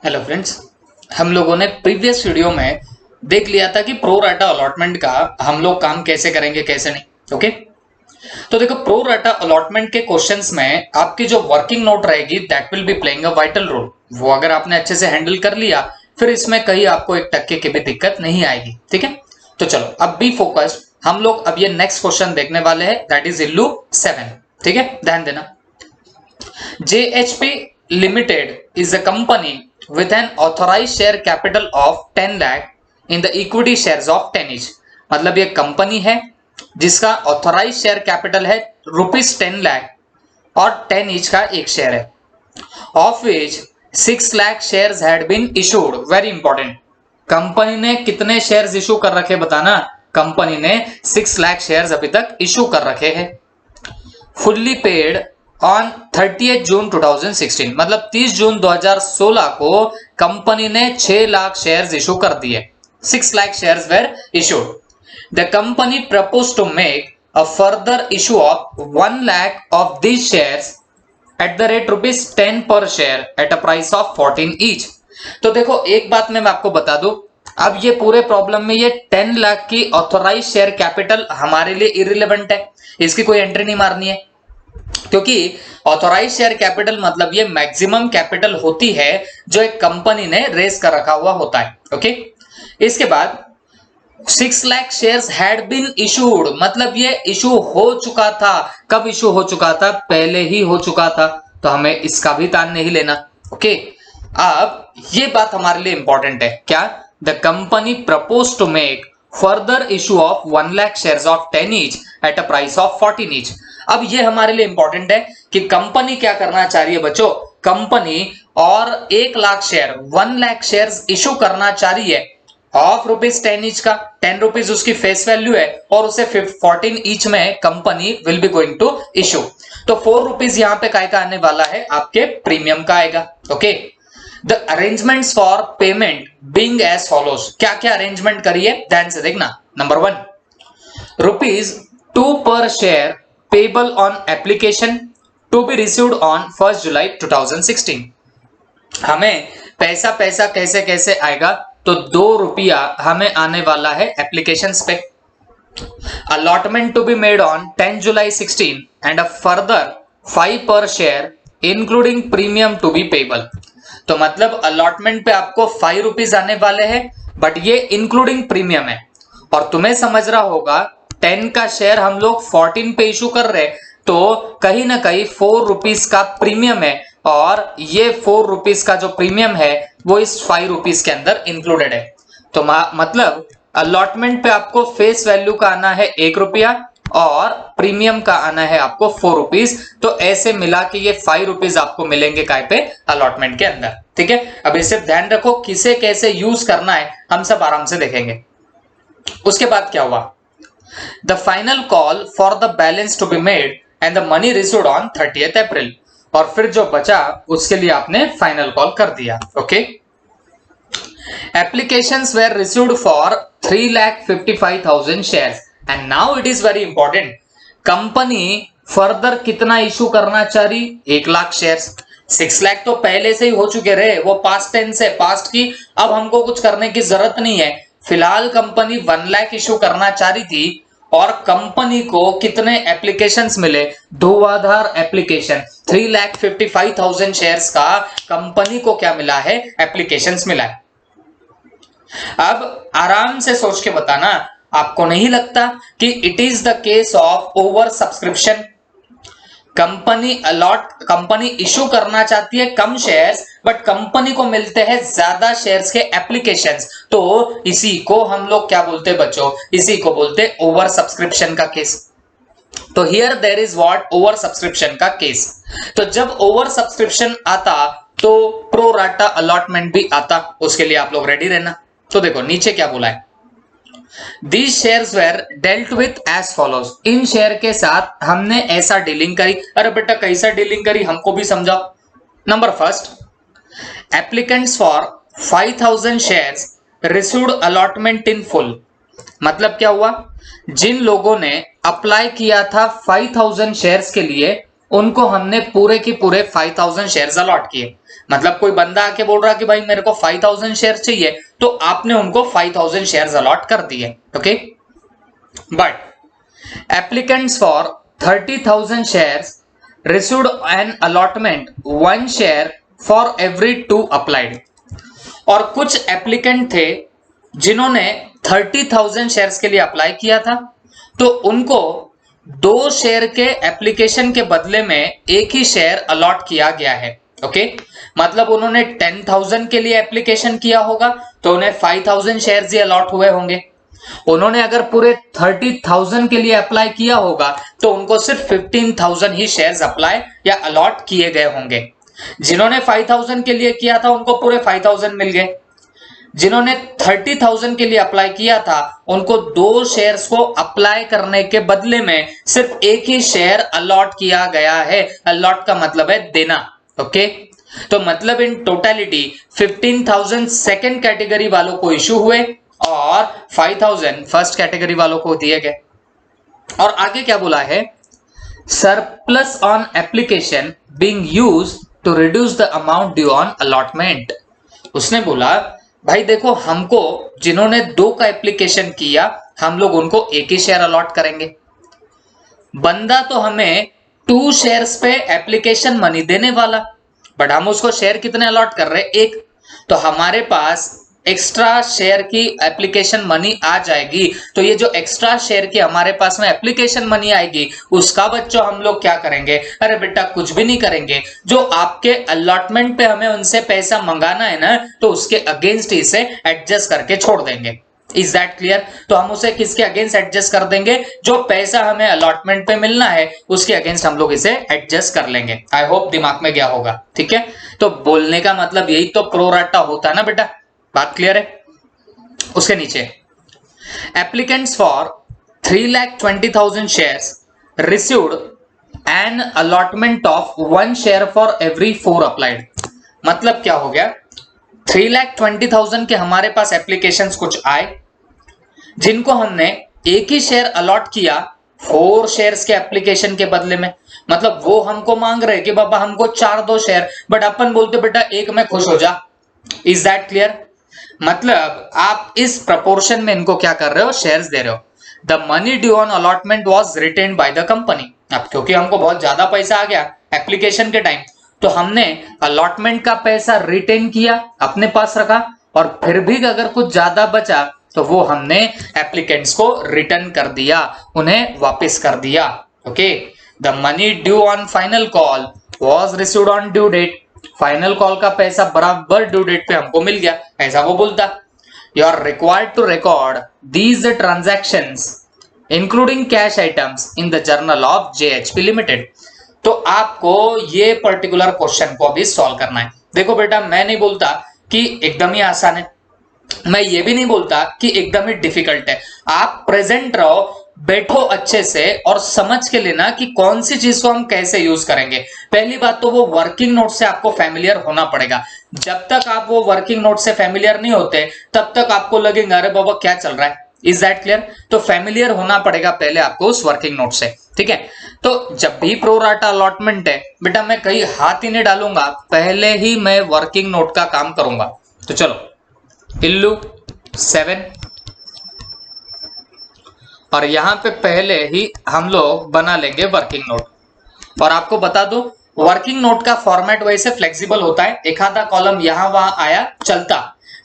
Hello friends, हम लोगों ने प्रीवियस वीडियो में देख लिया था कि प्रो राटा अलॉटमेंट का हम लोग काम कैसे करेंगे कैसे नहीं। ओके, तो देखो प्रो राटा अलॉटमेंट के क्वेश्चंस में आपकी जो वर्किंग नोट रहेगी that will be playing a vital role. वो अगर आपने अच्छे से हैंडल कर लिया फिर इसमें कहीं आपको 1% की भी दिक्कत नहीं आएगी। ठीक है, तो चलो अब बी फोकस्ड। हम लोग अब ये नेक्स्ट क्वेश्चन देखने वाले हैं दैट इज इल्लू 7। ठीक है, ध्यान देना। JHP Limited is a company with an authorized share capital of 10 lakh in the equity shares of 10 each। मतलब ये कंपनी है जिसका ऑथोराइज शेयर कैपिटल है ₹10 लाख और 10 ईच का एक शेयर है, of which 6 lakh shares had been issued. Very important, company ने कितने शेयर्स इशू कर रखे बताना। कंपनी ने 6 लाख शेयर्स अभी तक इशू कर रखे हैं। फुल्ली पेड ऑन 30 जून 2016, मतलब 30 जून 2016 को कंपनी ने 6 लाख शेयर्स इशू कर दिए। 6 lakh shares were issued. The company propose to make a further issue of 1 lakh of these shares at the rate ₹10 per share at a price of 14 each. तो देखो एक बात मैं आपको बता दूं, अब ये पूरे प्रॉब्लम में ये 10 लाख की ऑथोराइज शेयर कैपिटल हमारे लिए इरिलेवेंट है, इसकी कोई एंट्री नहीं मारनी है, क्योंकि ऑथोराइज शेयर कैपिटल मतलब ये मैक्सिमम कैपिटल होती है जो एक कंपनी ने रेस कर रखा हुआ होता है। ओके, इसके बाद 6 lakh shares had been issued, मतलब ये इशू हो चुका था। कब इशू हो चुका था? पहले ही हो चुका था, तो हमें इसका भी तान नहीं लेना। ओके, अब ये बात हमारे लिए इंपॉर्टेंट है क्या? The company propose to make further issue of 1 lakh shares of 10 each at a price of 14 each. अब ये हमारे लिए इंपॉर्टेंट है कि कंपनी क्या करना चाह रही है बच्चों। कंपनी और 1 lakh share 1 lakh shares issue करना चाह रही है ऑफ ₹10 ईच का। 10 रुपीज उसकी फेस वैल्यू है और उसे 14 ईच में company will be going to issue. तो 4 रुपीज यहां पे काय का आने वाला है? आपके प्रीमियम का आएगा। Okay, the arrangements for payment being as follows. क्या क्या अरेंजमेंट करिए ध्यान से देखना। नंबर 1, ₹2 पर share payable on application to be received on 1 July 2016। हमें पैसा कैसे कैसे आएगा? तो ₹2 हमें आने वाला है एप्लीकेशंस पे। Allotment to be made on 10 July 16 and a further 5 per share including premium to be payable. तो मतलब अलॉटमेंट पे आपको ₹5 आने वाले हैं, बट ये इंक्लूडिंग प्रीमियम है। और तुम्हें समझ रहा होगा 10 का शेयर हम लोग 14 पे इशू कर रहे, तो कहीं ना कहीं ₹4 का प्रीमियम है, और ये ₹4 का जो प्रीमियम है वो इस ₹5 के अंदर इंक्लूडेड है। तो मतलब अलॉटमेंट पे आपको फेस वैल्यू का आना है ₹1 और प्रीमियम का आना है आपको ₹4। तो ऐसे मिला के ये ₹5 आपको मिलेंगे काय पे? अलॉटमेंट के अंदर। ठीक है, अब इसे ध्यान रखो, किसे कैसे यूज करना है हम सब आराम से देखेंगे। उसके बाद क्या हुआ? The final call for the balance to be made and the money received on 30 April. और फिर जो बचा उसके लिए आपने फाइनल कॉल कर दिया। Okay, applications were received for 3,55,000 shares and now it is very important. Company further कितना इशू करना चाह रही? 1 लाख शेयर्स। 6 लाख तो पहले से ही हो चुके रहे, वो पास्ट टेंस है, पास्ट की। अब हमको कुछ करने की जरूरत नहीं है। फिलहाल कंपनी 1 लाख इशू करना चाह रही थी, और कंपनी को कितने एप्लीकेशंस मिले? धुआंधार एप्लीकेशन। 3,55,000 शेयर्स का कंपनी को क्या मिला है? एप्लीकेशंस मिला है। अब आराम से सोच के बताना, आपको नहीं लगता कि it is the case of over subscription? Company issue करना चाहती है कम शेयर्स, बट कंपनी को मिलते हैं ज्यादा शेयर्स के एप्लीकेशंस। तो इसी को हम लोग क्या बोलते हैं बच्चों? इसी को बोलते ओवर सब्सक्रिप्शन का केस। तो here there is what? Over subscription का केस। तो जब ओवर सब्सक्रिप्शन आता तो प्रो राटा अलॉटमेंट भी आता, उसके लिए आप लोग रेडी रहना। तो देखो नीचे क्या बोला है, These shares were dealt with as follows। In share के साथ हमने ऐसा डीलिंग करी। अरे बेटा कैसा डीलिंग करी हमको भी समझाओ। Number 1, applicants for 5,000 shares received allotment in full. मतलब क्या हुआ? जिन लोगों ने अप्लाई किया था 5,000 शेयर्स के लिए, उनको हमने पूरे की पूरे 5000 शेयर्स अलॉट किए। मतलब कोई बंदा आके बोल रहा कि भाई मेरे को 5000 शेयर चाहिए, तो आपने उनको 5000 शेयर्स अलॉट कर दिए। Okay, but applicants for 30,000 shares received an allotment 1 share for every 2 applied. और कुछ एप्लीकेंट थे जिन्होंने 30,000 शेयर्स के लिए अप्लाई किया था, तो उनको 2 शेयर के एप्लीकेशन के बदले में एक ही शेयर अलॉट किया गया है। ओके, मतलब उन्होंने 10,000 के लिए एप्लीकेशन किया होगा तो उन्हें 5,000 शेयर्स ही अलॉट हुए होंगे। उन्होंने अगर पूरे 30,000 के लिए अप्लाई किया होगा तो उनको सिर्फ 15,000 ही शेयर्स अप्लाई या अलॉट किए गए होंगे। जिन्होंने 5,000 के लिए किया था उनको पूरे 5,000 मिल गए। जिन्होंने 30,000 के लिए अप्लाई किया था उनको 2 शेयर्स को अप्लाई करने के बदले में सिर्फ एक ही शेयर अलॉट किया गया है। अलॉट का मतलब है देना। ओके, तो मतलब इन टोटलिटी 15,000 सेकेंड कैटेगरी वालों को इशू हुए और 5,000 फर्स्ट कैटेगरी वालों को दिए गए। और आगे क्या बोला है, surplus on application being used to reduce the amount due on allotment. उसने बोला भाई देखो, हमको जिन्होंने 2 का एप्लीकेशन किया हम लोग उनको एक ही शेयर अलॉट करेंगे। बंदा तो हमें 2 शेयर्स पे एप्लीकेशन मनी देने वाला, बट हम उसको शेयर कितने अलॉट कर रहे हैं, एक। तो हमारे पास एक्स्ट्रा शेयर की एप्लीकेशन मनी आ जाएगी। तो ये जो एक्स्ट्रा शेयर की हमारे पास में एप्लीकेशन मनी आएगी उसका बच्चों हम लोग क्या करेंगे, अरे बेटा कुछ भी नहीं करेंगे। जो आपके अलॉटमेंट पे हमें उनसे पैसा मंगाना है ना, तो उसके अगेंस्ट इसे एडजस्ट करके छोड़ देंगे। Is that clear? तो हम उसे किसके अगेंस्ट एडजस्ट कर देंगे, जो पैसा हमें अलॉटमेंट पे मिलना है उसके अगेंस्ट हम लोग इसे एडजस्ट कर लेंगे। आई होप दिमाग में गया होगा। ठीक है, तो बोलने का मतलब यही तो प्रोराटा होता है ना बेटा। बात क्लियर है? उसके नीचे applicants for 3,20,000 shares received an allotment of 1 share for every 4 applied. मतलब क्या हो गया, 3,20,000 के हमारे पास एप्लीकेशंस कुछ आए जिनको हमने एक ही शेयर अलॉट किया 4 शेयर्स के एप्लीकेशन के बदले में। मतलब वो हमको मांग रहे कि बाबा हमको 4 दो शेयर, बट अपन बोलते बेटा एक में खुश हो जा। Is that clear? मतलब आप इस प्रपोर्शन में इनको क्या कर रहे हो, शेयर्स दे रहे हो। The money due on allotment was retained by the company. अब क्योंकि हमको बहुत ज्यादा पैसा आ गया एप्लीकेशन के टाइम, तो हमने अलॉटमेंट का पैसा रिटेन किया, अपने पास रखा, और फिर भी अगर कुछ ज्यादा बचा तो वो हमने एप्लीकेंट्स को रिटर्न कर दिया, उन्हें वापस कर दिया। Okay, the money due on final call was received on due date. Final call का पैसा बराबर ड्यू डेट पे हमको मिल गया, ऐसा वो बोलता। You are required to record these transactions including cash items in the journal of JHP limited. तो आपको ये पर्टिकुलर क्वेश्चन को अभी सॉल्व करना है। देखो बेटा, मैं नहीं बोलता कि एकदम ही आसान है, मैं ये भी नहीं बोलता कि एकदम ही डिफिकल्ट है। आप प्रेजेंट रहो, बैठो अच्छे से और समझ के लेना कि कौन सी चीज को हम कैसे यूज करेंगे। पहली बात तो वो वर्किंग नोट से आपको फैमिलियर होना पड़ेगा। जब तक आप वो वर्किंग नोट से फैमिलियर नहीं होते तब तक आपको लगेगा अरे बाबा क्या चल रहा है। Is that clear? तो फैमिलियर होना पड़ेगा पहले आपको उस वर्किंग नोट से। ठीक है, तो जब भी प्रोराटा अलॉटमेंट है बेटा, मैं कहीं हाथ ही नहीं डालूंगा, पहले ही मैं वर्किंग नोट का काम करूंगा। तो चलो इल्लू 7, और यहां पे पहले ही हम लोग बना लेंगे वर्किंग नोट। और आपको बता दो वर्किंग नोट का फॉर्मेट वैसे फ्लेक्सिबल होता है, एक आधा कॉलम यहां वहां आया चलता,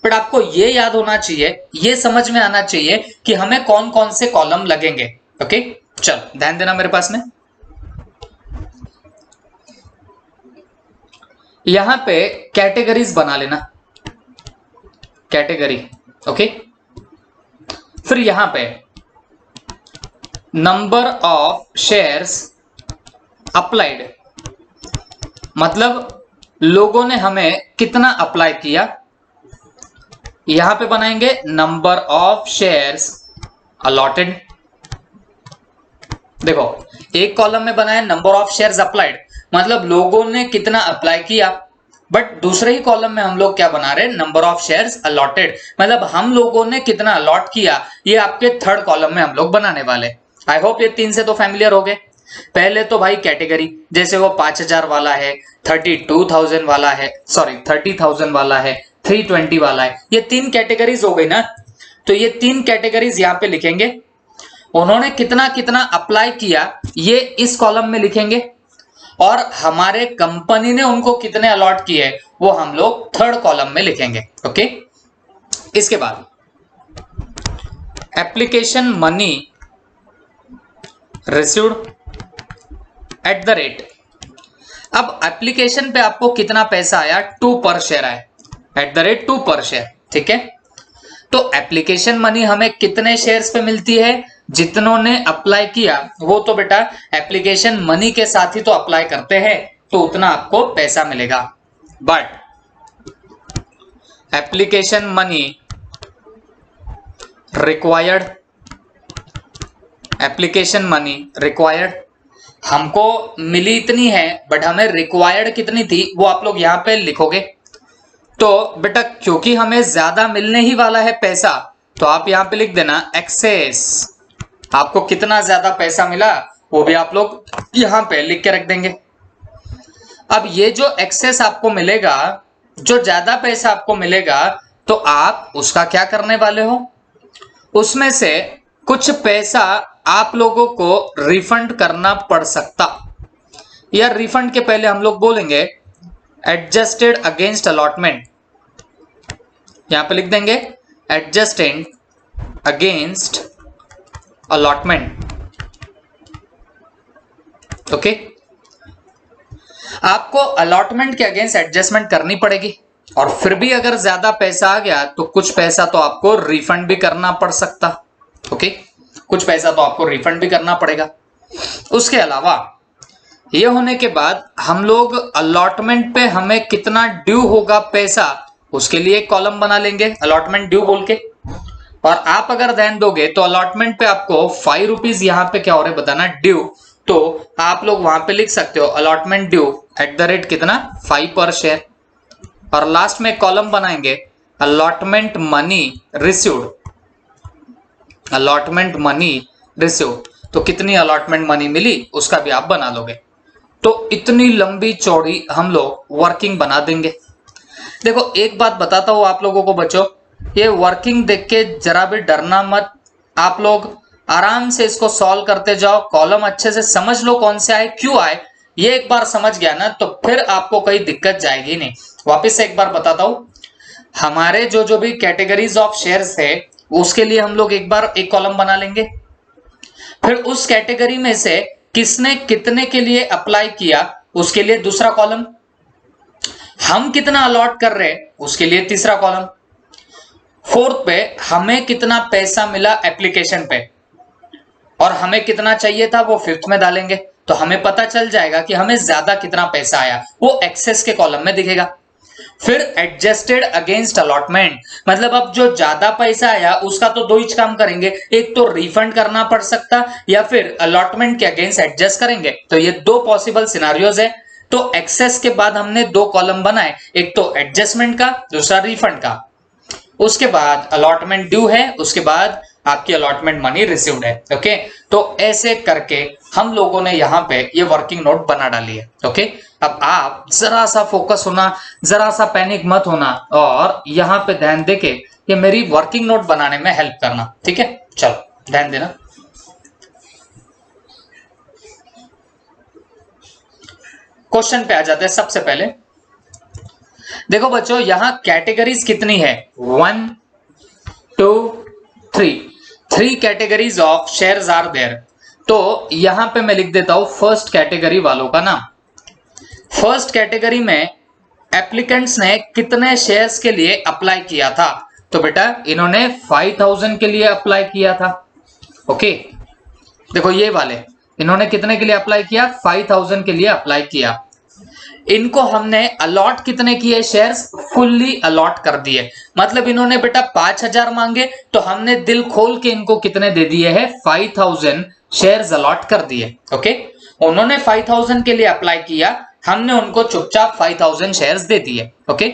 बट आपको ये याद होना चाहिए, ये समझ में आना चाहिए कि हमें कौन कौन से कॉलम लगेंगे। ओके, चलो ध्यान देना मेरे पास में। यहां पे कैटेगरीज बना लेना, कैटेगरी। ओके, फिर यहां पे नंबर ऑफ शेयर्स अप्लाइड, मतलब लोगों ने हमें कितना अप्लाई किया। यहां पे बनाएंगे नंबर ऑफ शेयर्स अलॉटेड। देखो एक कॉलम में बनाया नंबर ऑफ शेयर्स अप्लाइड, मतलब लोगों ने कितना अप्लाई किया, बट दूसरे ही कॉलम में हम लोग क्या बना रहे हैं, नंबर ऑफ शेयर्स अलॉटेड, मतलब हम लोगों ने कितना अलॉट किया। ये आपके थर्ड कॉलम में हम लोग बनाने वाले। आई होप ये 3 से तो फैमिलियर हो गए। पहले तो भाई कैटेगरी, जैसे वो 5,000 वाला है, 32,000 वाला है, सॉरी 30,000 वाला है, 320 वाला है, ये 3 कैटेगरीज हो गई ना। तो ये 3 कैटेगरीज यहाँ पे लिखेंगे, उन्होंने कितना कितना अप्लाई किया ये इस कॉलम में लिखेंगे, और हमारे कंपनी ने उनको कितने अलॉट किए वो हम लोग थर्ड कॉलम में लिखेंगे। ओके, इसके बाद application money received eight the rate. अब एप्लीकेशन पे आपको कितना पैसा आया, 2 पर शेयर आया, एट द रेट 2 पर शेयर। ठीक है, तो एप्लीकेशन मनी हमें कितने शेयर्स पे मिलती है, जितनों ने अप्लाई किया वो तो बेटा एप्लीकेशन मनी के साथ ही तो अप्लाई करते हैं, तो उतना आपको पैसा मिलेगा। But application money required, application money required हमको मिली इतनी है, बट हमें रिक्वायर्ड कितनी थी वो आप लोग यहां पे लिखोगे। तो बेटा क्योंकि हमें ज्यादा मिलने ही वाला है पैसा, तो आप यहां पे लिख देना एक्सेस, आपको कितना ज्यादा पैसा मिला वो भी आप लोग यहां पे लिख के रख देंगे। अब ये जो एक्सेस आपको मिलेगा, जो ज्यादा पैसा आपको मिलेगा, तो आप उसका क्या करने वाले हो, उसमें से कुछ पैसा आप लोगों को रिफंड करना पड़ सकता, या रिफंड के पहले हम लोग बोलेंगे एडजस्टेड अगेंस्ट अलॉटमेंट, यहां पे लिख देंगे एडजस्टेड अगेंस्ट अलॉटमेंट। ओके, आपको अलॉटमेंट के अगेंस्ट एडजस्टमेंट करनी पड़ेगी, और फिर भी अगर ज्यादा पैसा आ गया तो कुछ पैसा तो आपको रिफंड भी करना पड़ सकता। ओके, कुछ पैसा तो आपको रिफंड भी करना पड़ेगा। उसके अलावा ये होने के बाद हम लोग अलॉटमेंट पे हमें कितना ड्यू होगा पैसा, उसके लिए एक कॉलम बना लेंगे अलॉटमेंट ड्यू बोल के। और आप अगर ध्यान दोगे तो अलॉटमेंट पे आपको 5 रुपीज यहां पे क्या हो रहा है बताना, ड्यू, तो आप लोग वहां पे लिख सकते हो allotment due eight the rate कितना 5 पर शेयर, और लास्ट में कॉलम बनाएंगे allotment money received, allotment money received, तो कितनी अलॉटमेंट मनी मिली उसका भी आप बना लोगे। तो इतनी लंबी चौड़ी हम लोग वर्किंग बना देंगे। देखो एक बात बताता हूं आप लोगों को बच्चों, ये वर्किंग देख के जरा भी डरना मत, आप लोग आराम से इसको सॉल्व करते जाओ, कॉलम अच्छे से समझ लो कौन से आए क्यों आए, ये एक बार समझ गया ना तो फिर आपको कोई दिक्कत जाएगी नहीं। वापस से एक बार बताता हूं, हमारे जो भी कैटेगरीज ऑफ शेयर्स है उसके लिए हम लोग एक बार एक कॉलम बना लेंगे, फिर उस कैटेगरी में से किसने कितने के लिए अप्लाई किया उसके लिए दूसरा कॉलम, हम कितना अलॉट कर रहे हैं उसके लिए तीसरा कॉलम, फोर्थ पे हमें कितना पैसा मिला एप्लीकेशन पे और हमें कितना चाहिए था वो फिफ्थ में डालेंगे, तो हमें पता चल जाएगा कि हमें ज्यादा कितना पैसा आया, वो एक्सेस के कॉलम में दिखेगा। फिर एडजस्टेड अगेंस्ट अलॉटमेंट, मतलब अब जो ज्यादा पैसा आया उसका तो दो ही काम करेंगे, एक तो रिफंड करना पड़ सकता या फिर अलॉटमेंट के अगेंस्ट एडजस्ट करेंगे, तो ये दो पॉसिबल सिनारियोज है। तो एक्सेस के बाद हमने दो कॉलम बनाए, एक तो एडजस्टमेंट का, दूसरा रिफंड का, उसके बाद अलॉटमेंट ड्यू है, उसके बाद आपकी अलॉटमेंट मनी रिसीव्ड है। ओके, तो ऐसे करके हम लोगों ने यहाँ पे ये वर्किंग नोट बना डाली है। ओके, अब आप जरा सा फोकस होना, जरा सा पैनिक मत होना, और यहाँ पे ध्यान देके ये मेरी वर्किंग नोट बनाने में हेल्प करना, ठीक है। चलो ध्यान देना। क्वेश्चन पे आ जाते हैं। सबसे पहले देखो बच्चों, यहां कैटेगरीज कितनी है, 1 2 3, 3 categories of shares are there. तो यहां पे मैं लिख देता हूं फर्स्ट कैटेगरी वालों का नाम। फर्स्ट कैटेगरी में एप्लीकेंट्स ने कितने शेयर्स के लिए अप्लाई किया था, तो बेटा इन्होंने 5000 के लिए अप्लाई किया था। ओके, देखो ये वाले इन्होंने कितने के लिए अप्लाई किया, 5000 के लिए अप्लाई किया। इनको हमने अलॉट कितने किए शेयर्स, फुल्ली अलॉट कर दिए, मतलब इन्होंने बेटा 5000 मांगे तो हमने दिल खोल के इनको कितने दे दिए हैं, 5000 शेयर्स अलॉट कर दिए। ओके, उन्होंने 5000 के लिए अप्लाई किया, हमने उनको चुपचाप 5000 शेयर्स दे दिए। ओके,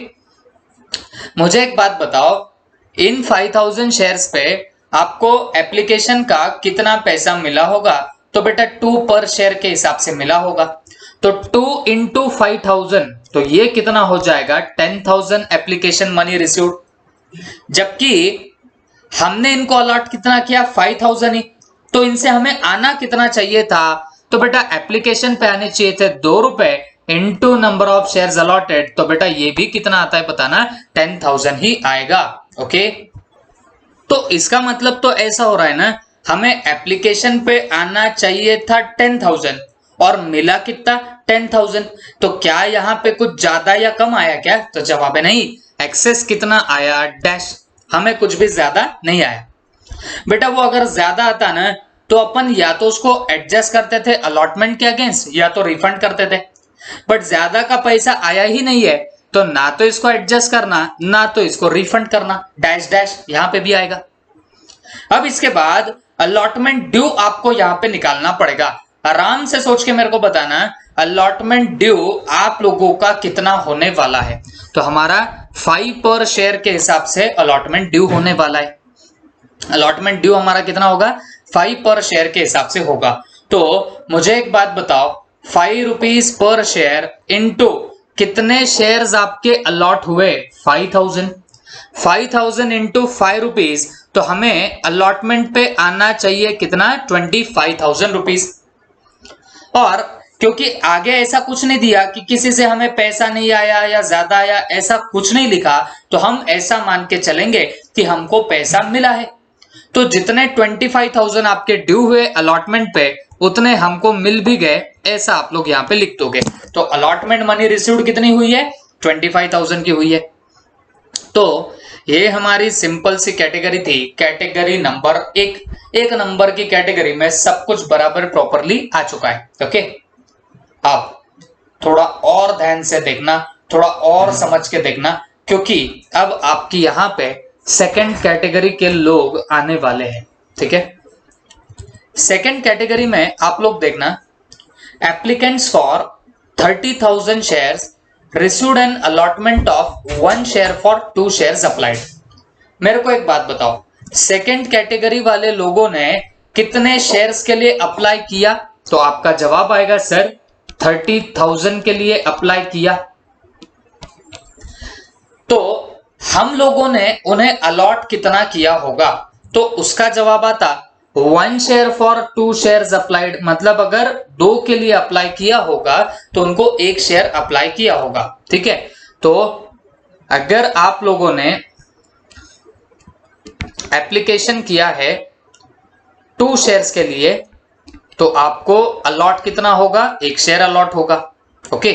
मुझे एक बात बताओ, इन 5000 शेयर्स पे आपको एप्लीकेशन का कितना पैसा मिला होगा, तो बेटा 2 पर शेयर के हिसाब से मिला होगा। तो 2 इंटू 5000, तो ये कितना हो जाएगा 10,000 एप्लीकेशन मनी रिसीव्ड, जबकि हमने इनको अलॉट कितना किया 5000 ही। तो इनसे हमें आना कितना चाहिए था, तो बेटा एप्लीकेशन पे आने चाहिए थे 2 रुपए into number of shares allotted, तो बेटा ये भी कितना आता है बताना, 10,000 ही आएगा। ओके, तो इसका मतलब तो ऐसा हो रहा है ना, हमें एप्लीकेशन पे आना चाहिए था 10,000 और मिला कितना 10,000। तो क्या यहाँ पे कुछ ज्यादा या कम आया क्या, तो जवाब है नहीं, एक्सेस कितना आया डैश, हमें कुछ भी ज्यादा नहीं आया। बेटा वो अगर ज्यादा आता ना तो अपन या तो उसको एडजस्ट करते थे अलॉटमेंट के अगेंस्ट या तो रिफंड करते थे, बट ज्यादा का पैसा आया ही नहीं है तो ना तो इसको एडजस्ट करना ना तो इसको रिफंड करना, डैश डैश यहां पे भी आएगा। अब इसके बाद अलॉटमेंट ड्यू आपको यहां पे निकालना पड़ेगा, आराम से सोच के मेरे को बताना अलॉटमेंट ड्यू आप लोगों का कितना होने वाला है। तो हमारा 5 पर शेयर के हिसाब से अलॉटमेंट ड्यू होने वाला है। अलॉटमेंट ड्यू हमारा कितना होगा 5 पर शेयर के हिसाब से होगा। तो मुझे एक बात बताओ, 5 रुपीज पर शेयर इंटू कितने शेयर्स आपके अलॉट हुए 5000, 5000 इंटू 5 रुपीज, तो हमें अलॉटमेंट पे आना चाहिए कितना 25,000 रुपीज। और क्योंकि आगे ऐसा कुछ नहीं दिया कि किसी से हमें पैसा नहीं आया या ज्यादा आया, ऐसा कुछ नहीं लिखा, तो हम ऐसा मान के चलेंगे कि हमको पैसा मिला है। तो जितने 25,000 आपके ड्यू हुए अलॉटमेंट पे उतने हमको मिल भी गए, ऐसा आप लोग यहाँ पे लिख दोगे। तो अलॉटमेंट मनी रिसीव्ड कितनी हुई है 25,000 की हुई है। तो ये हमारी सिंपल सी कैटेगरी थी, कैटेगरी नंबर 1। एक नंबर की कैटेगरी में सब कुछ बराबर प्रॉपरली आ चुका है। ओके, आप थोड़ा और ध्यान से देखना, थोड़ा और समझ के देखना, क्योंकि अब आपकी यहाँ पे सेकंड कैटेगरी के लोग आने वाले हैं। ठीक है, सेकंड कैटेगरी में आप लोग देखना, applicants for 30,000 shares received an allotment of 1 share for 2 shares applied. मेरे को एक बात बताओ, सेकंड कैटेगरी वाले लोगों ने कितने शेयर्स के लिए अप्लाई किया, तो आपका जवाब आएगा सर 30,000 के लिए अप्लाई किया। तो हम लोगों ने उन्हें अलॉट कितना किया होगा, तो उसका जवाब आता 1 शेयर फॉर 2 शेयर्स अप्लाइड, मतलब अगर 2 के लिए अप्लाई किया होगा तो उनको 1 शेयर अप्लाई किया होगा। ठीक है, तो अगर आप लोगों ने एप्लीकेशन किया है 2 शेयर्स के लिए तो आपको अलॉट कितना होगा 1 शेयर अलॉट होगा। ओके,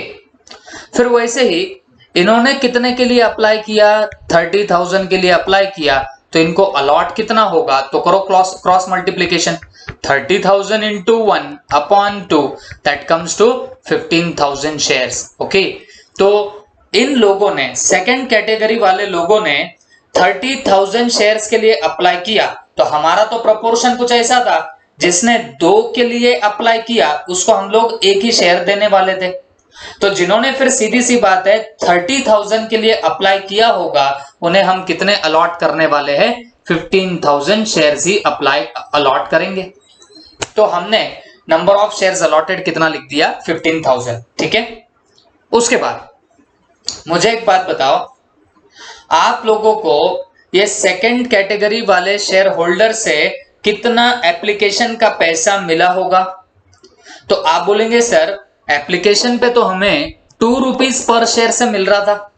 फिर वैसे ही इन्होंने कितने के लिए अप्लाई किया 30,000 के लिए अप्लाई किया, तो इनको अलॉट कितना होगा, तो करो cross multiplication, 30,000 into 1 upon 2 that comes to 15,000 shares. Okay, तो इन लोगों ने, सेकंड कैटेगरी वाले लोगों ने 30,000 शेयर्स के लिए अप्लाई किया, तो हमारा तो प्रोपोर्शन कुछ ऐसा था, जिसने 2 के लिए अप्लाई किया उसको हम लोग 1 ही शेयर देने वाले थे। तो जिन्होंने फिर सीधी सी बात है 30,000 के लिए अप्लाई किया होगा उन्हें हम कितने अलॉट करने वाले हैं 15,000 शेयर्स ही अलॉट करेंगे। तो हमने नंबर ऑफ शेयर्स अलॉटेड कितना लिख दिया 15,000। ठीक है, उसके बाद मुझे एक बात बताओ, आप लोगों को ये सेकंड कैटेगरी वाले शेयर होल्डर से कितना एप्लीकेशन का पैसा मिला होगा, तो आप बोलेंगे सर एप्लीकेशन पे तो हमें 2 रुपीज पर शेयर से मिल रहा था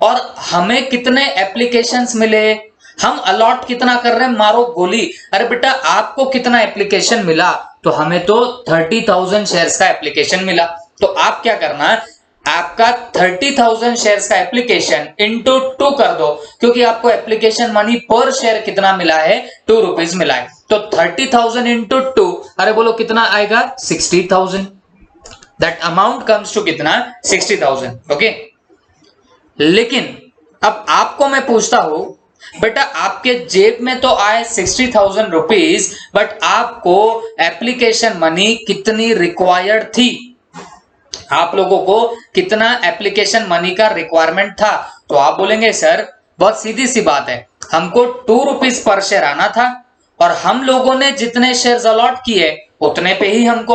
और हमें कितने एप्लीकेशंस मिले, हम अलॉट कितना कर रहे हैं, मारो गोली। अरे बेटा आपको कितना एप्लीकेशन मिला, तो हमें तो 30,000 शेयर्स का एप्लीकेशन मिला। तो आप क्या करना, आपका 30,000 शेयर्स का एप्लीकेशन इंटू 2 कर दो, क्योंकि आपको एप्लीकेशन मनी पर शेयर कितना मिला है 2 रुपीज मिला है। तो 30,000 इंटू 2, अरे बोलो कितना आएगा 60,000। दैट अमाउंट कम्स टू कितना 60,000। ओके, लेकिन अब आपको मैं पूछता हूं, बेटा आपके जेब में तो आए 60,000 रुपीज, बट आपको एप्लीकेशन मनी कितनी रिक्वायर्ड थी, आप लोगों को कितना एप्लीकेशन मनी का रिक्वायरमेंट था, तो आप बोलेंगे सर बहुत सीधी सी बात है, हमको 2 रुपीज पर शेयर आना था और हम लोगों ने जितने शेयर्स अलॉट किए उतने पे ही हमको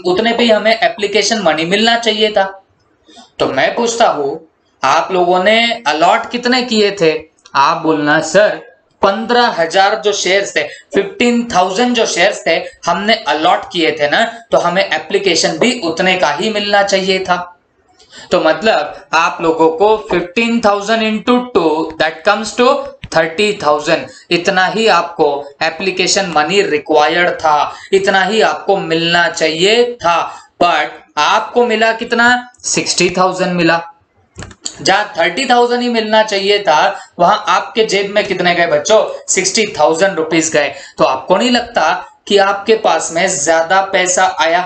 उतने पे ही हमें एप्लीकेशन मनी मिलना चाहिए था। तो मैं पूछता हूं, आप लोगों ने अलॉट कितने किए थे? आप बोलना सर 15,000 जो शेयर्स थे, 15,000 जो शेयर्स थे हमने अलॉट किए थे ना, तो हमें एप्लीकेशन भी उतने का ही मिलना चाहिए था। तो मतलब आप लोगों को 15,000 इंटू 2 दैट कम्स टू 30,000, इतना ही आपको एप्लीकेशन मनी रिक्वायर्ड था, इतना ही आपको मिलना चाहिए था। बट आपको मिला कितना? 60,000 मिला। जहां 30,000 ही मिलना चाहिए था, वहां आपके जेब में कितने गए बच्चों? 60,000 रुपीज गए। तो आपको नहीं लगता कि आपके पास में ज्यादा पैसा आया?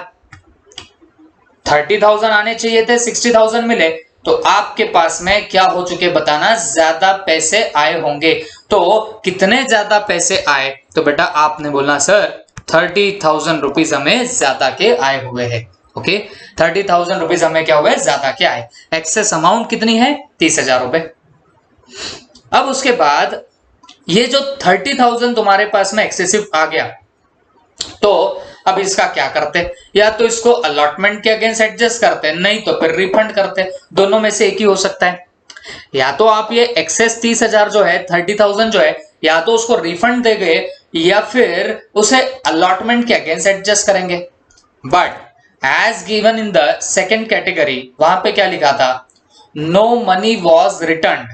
30,000 आने चाहिए थे, 60,000 मिले, तो आपके पास में क्या हो चुके बताना? ज्यादा पैसे आए होंगे। तो कितने ज्यादा पैसे आए? तो बेटा आपने बोलना सर 30,000 रुपीज हमें ज्यादा के आए हुए हैं। ओके, 30,000 रुपीज हमें क्या हुए? ज्यादा के आए। एक्सेस अमाउंट कितनी है? 30,000 रुपए। अब उसके बाद ये जो 30,000 तुम्हारे पास में एक्सेसिव आ गया, तो अब इसका क्या करते? या तो इसको अलॉटमेंट के अगेंस्ट एडजस्ट करते, नहीं तो फिर रिफंड करते। दोनों में से एक ही हो सकता है। या तो आप ये एक्सेस 30,000 जो है, 30,000 जो है, या तो उसको रिफंड देंगे या फिर उसे अलॉटमेंट के अगेंस्ट एडजस्ट करेंगे। But as given in the second category, वहां पे क्या लिखा था? No money was return.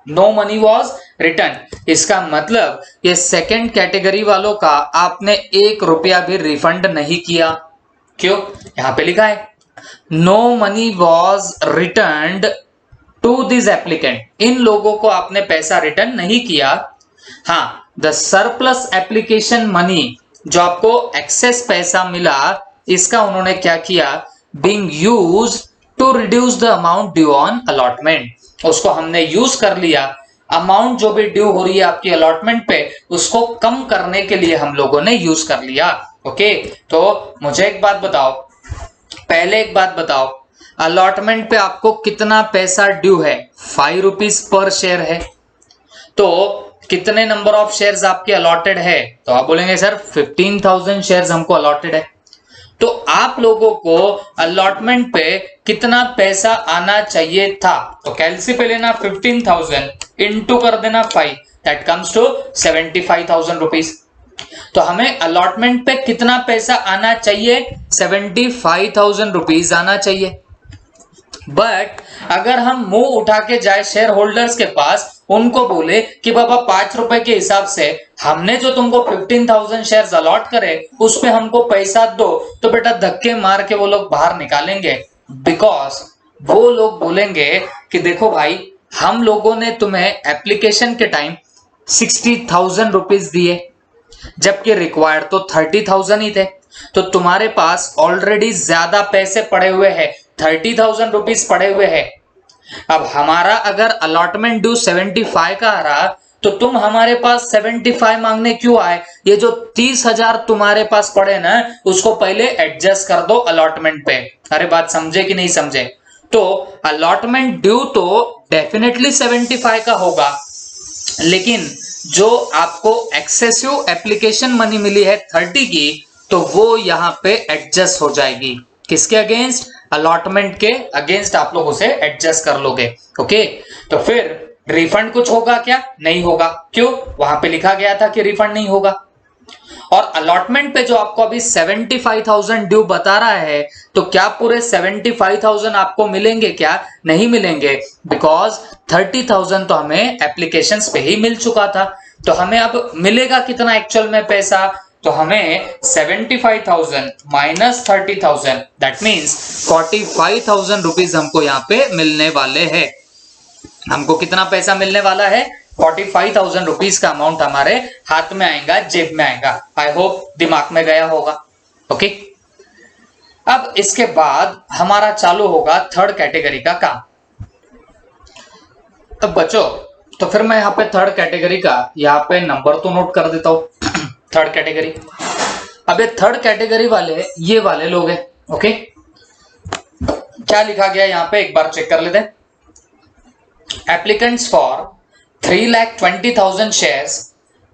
No money was return, इसका मतलब ये सेकेंड कैटेगरी वालों का आपने 1 रुपया भी रिफंड नहीं किया। क्यों? यहां पे लिखा है no money was returned to this applicant. इन लोगों को आपने पैसा रिटर्न नहीं किया। हाँ, द सरप्लस एप्लीकेशन मनी, जो आपको एक्सेस पैसा मिला, इसका उन्होंने क्या किया? Being used to reduce the amount due on allotment, उसको हमने यूज कर लिया। अमाउंट जो भी ड्यू हो रही है आपकी अलॉटमेंट पे, उसको कम करने के लिए हम लोगों ने यूज कर लिया। ओके, तो मुझे एक बात बताओ, पहले एक बात बताओ, अलॉटमेंट पे आपको कितना पैसा ड्यू है? 5 रुपीज पर शेयर है। तो कितने नंबर ऑफ शेयर्स आपके अलॉटेड है? तो आप बोलेंगे सर 15,000 शेयर्स हमको अलॉटेड है। तो आप लोगों को अलॉटमेंट पे कितना पैसा आना चाहिए था? तो कैलसी पे लेना 15,000 इंटू कर देना 5, दैट कम्स टू 75,000 रुपीज। तो हमें अलॉटमेंट पे कितना पैसा आना चाहिए? 75,000 रुपीज आना चाहिए। बट अगर हम मुंह उठा के जाए शेयर होल्डर्स के पास, उनको बोले कि बाबा 5 रुपए के हिसाब से हमने जो तुमको 15,000 शेयर्स अलॉट करे उस पे हमको पैसा दो, तो बेटा धक्के मार के वो लोग बाहर निकालेंगे। बिकॉज वो लोग बोलेंगे कि देखो भाई, हम लोगों ने तुम्हें एप्लीकेशन के टाइम 60,000 रुपीज दिए, जबकि रिक्वायर्ड तो 30,000 ही थे। तो तुम्हारे पास ऑलरेडी ज्यादा पैसे पड़े हुए हैं, 30,000 रुपीज पड़े हुए हैं। अब हमारा अगर अलॉटमेंट ड्यू 75 का आ रहा, तो तुम हमारे पास 75 मांगने क्यों आए? ये जो 30,000 तुम्हारे पास पड़े ना, उसको पहले एडजस्ट कर दो अलॉटमेंट पे। अरे बात समझे कि नहीं समझे? तो अलॉटमेंट ड्यू तो डेफिनेटली 75 का होगा, लेकिन जो आपको एक्सेसिव एप्लीकेशन मनी मिली है 30 की, तो वो यहां पे एडजस्ट हो जाएगी। किसके अगेंस्ट? अलॉटमेंट के अगेंस्ट आप लोग उसे एडजस्ट कर लोगे। ओके, तो फिर रिफंड कुछ होगा क्या? नहीं होगा। क्यों? वहां पे लिखा गया था कि रिफंड नहीं होगा। और अलॉटमेंट पे जो आपको अभी 75,000 ड्यू बता रहा है, तो क्या पूरे 75,000 आपको मिलेंगे क्या? नहीं मिलेंगे, बिकॉज 30,000 तो हमें एप्लीकेशंस पे ही मिल चुका था। तो हमें अब मिलेगा कितना एक्चुअल में पैसा? तो हमें 75,000 माइनस 30,000, दैट मीन्स 45,000 रुपीज हमको यहाँ पे मिलने वाले हैं। हमको कितना पैसा मिलने वाला है? 45,000 रुपीज का अमाउंट हमारे हाथ में आएगा, जेब में आएगा। आई होप दिमाग में गया होगा। ओके, अब इसके बाद हमारा चालू होगा थर्ड कैटेगरी का काम। अब बच्चों, तो फिर मैं यहाँ पे थर्ड कैटेगरी का यहाँ पे नंबर तो नोट कर देता हूं। थर्ड कैटेगरी, अब ये थर्ड कैटेगरी वाले ये वाले लोग हैं। ओके, क्या लिखा गया यहाँ पे एक बार चेक कर लेते हैं। Applicants for 3,20,000 shares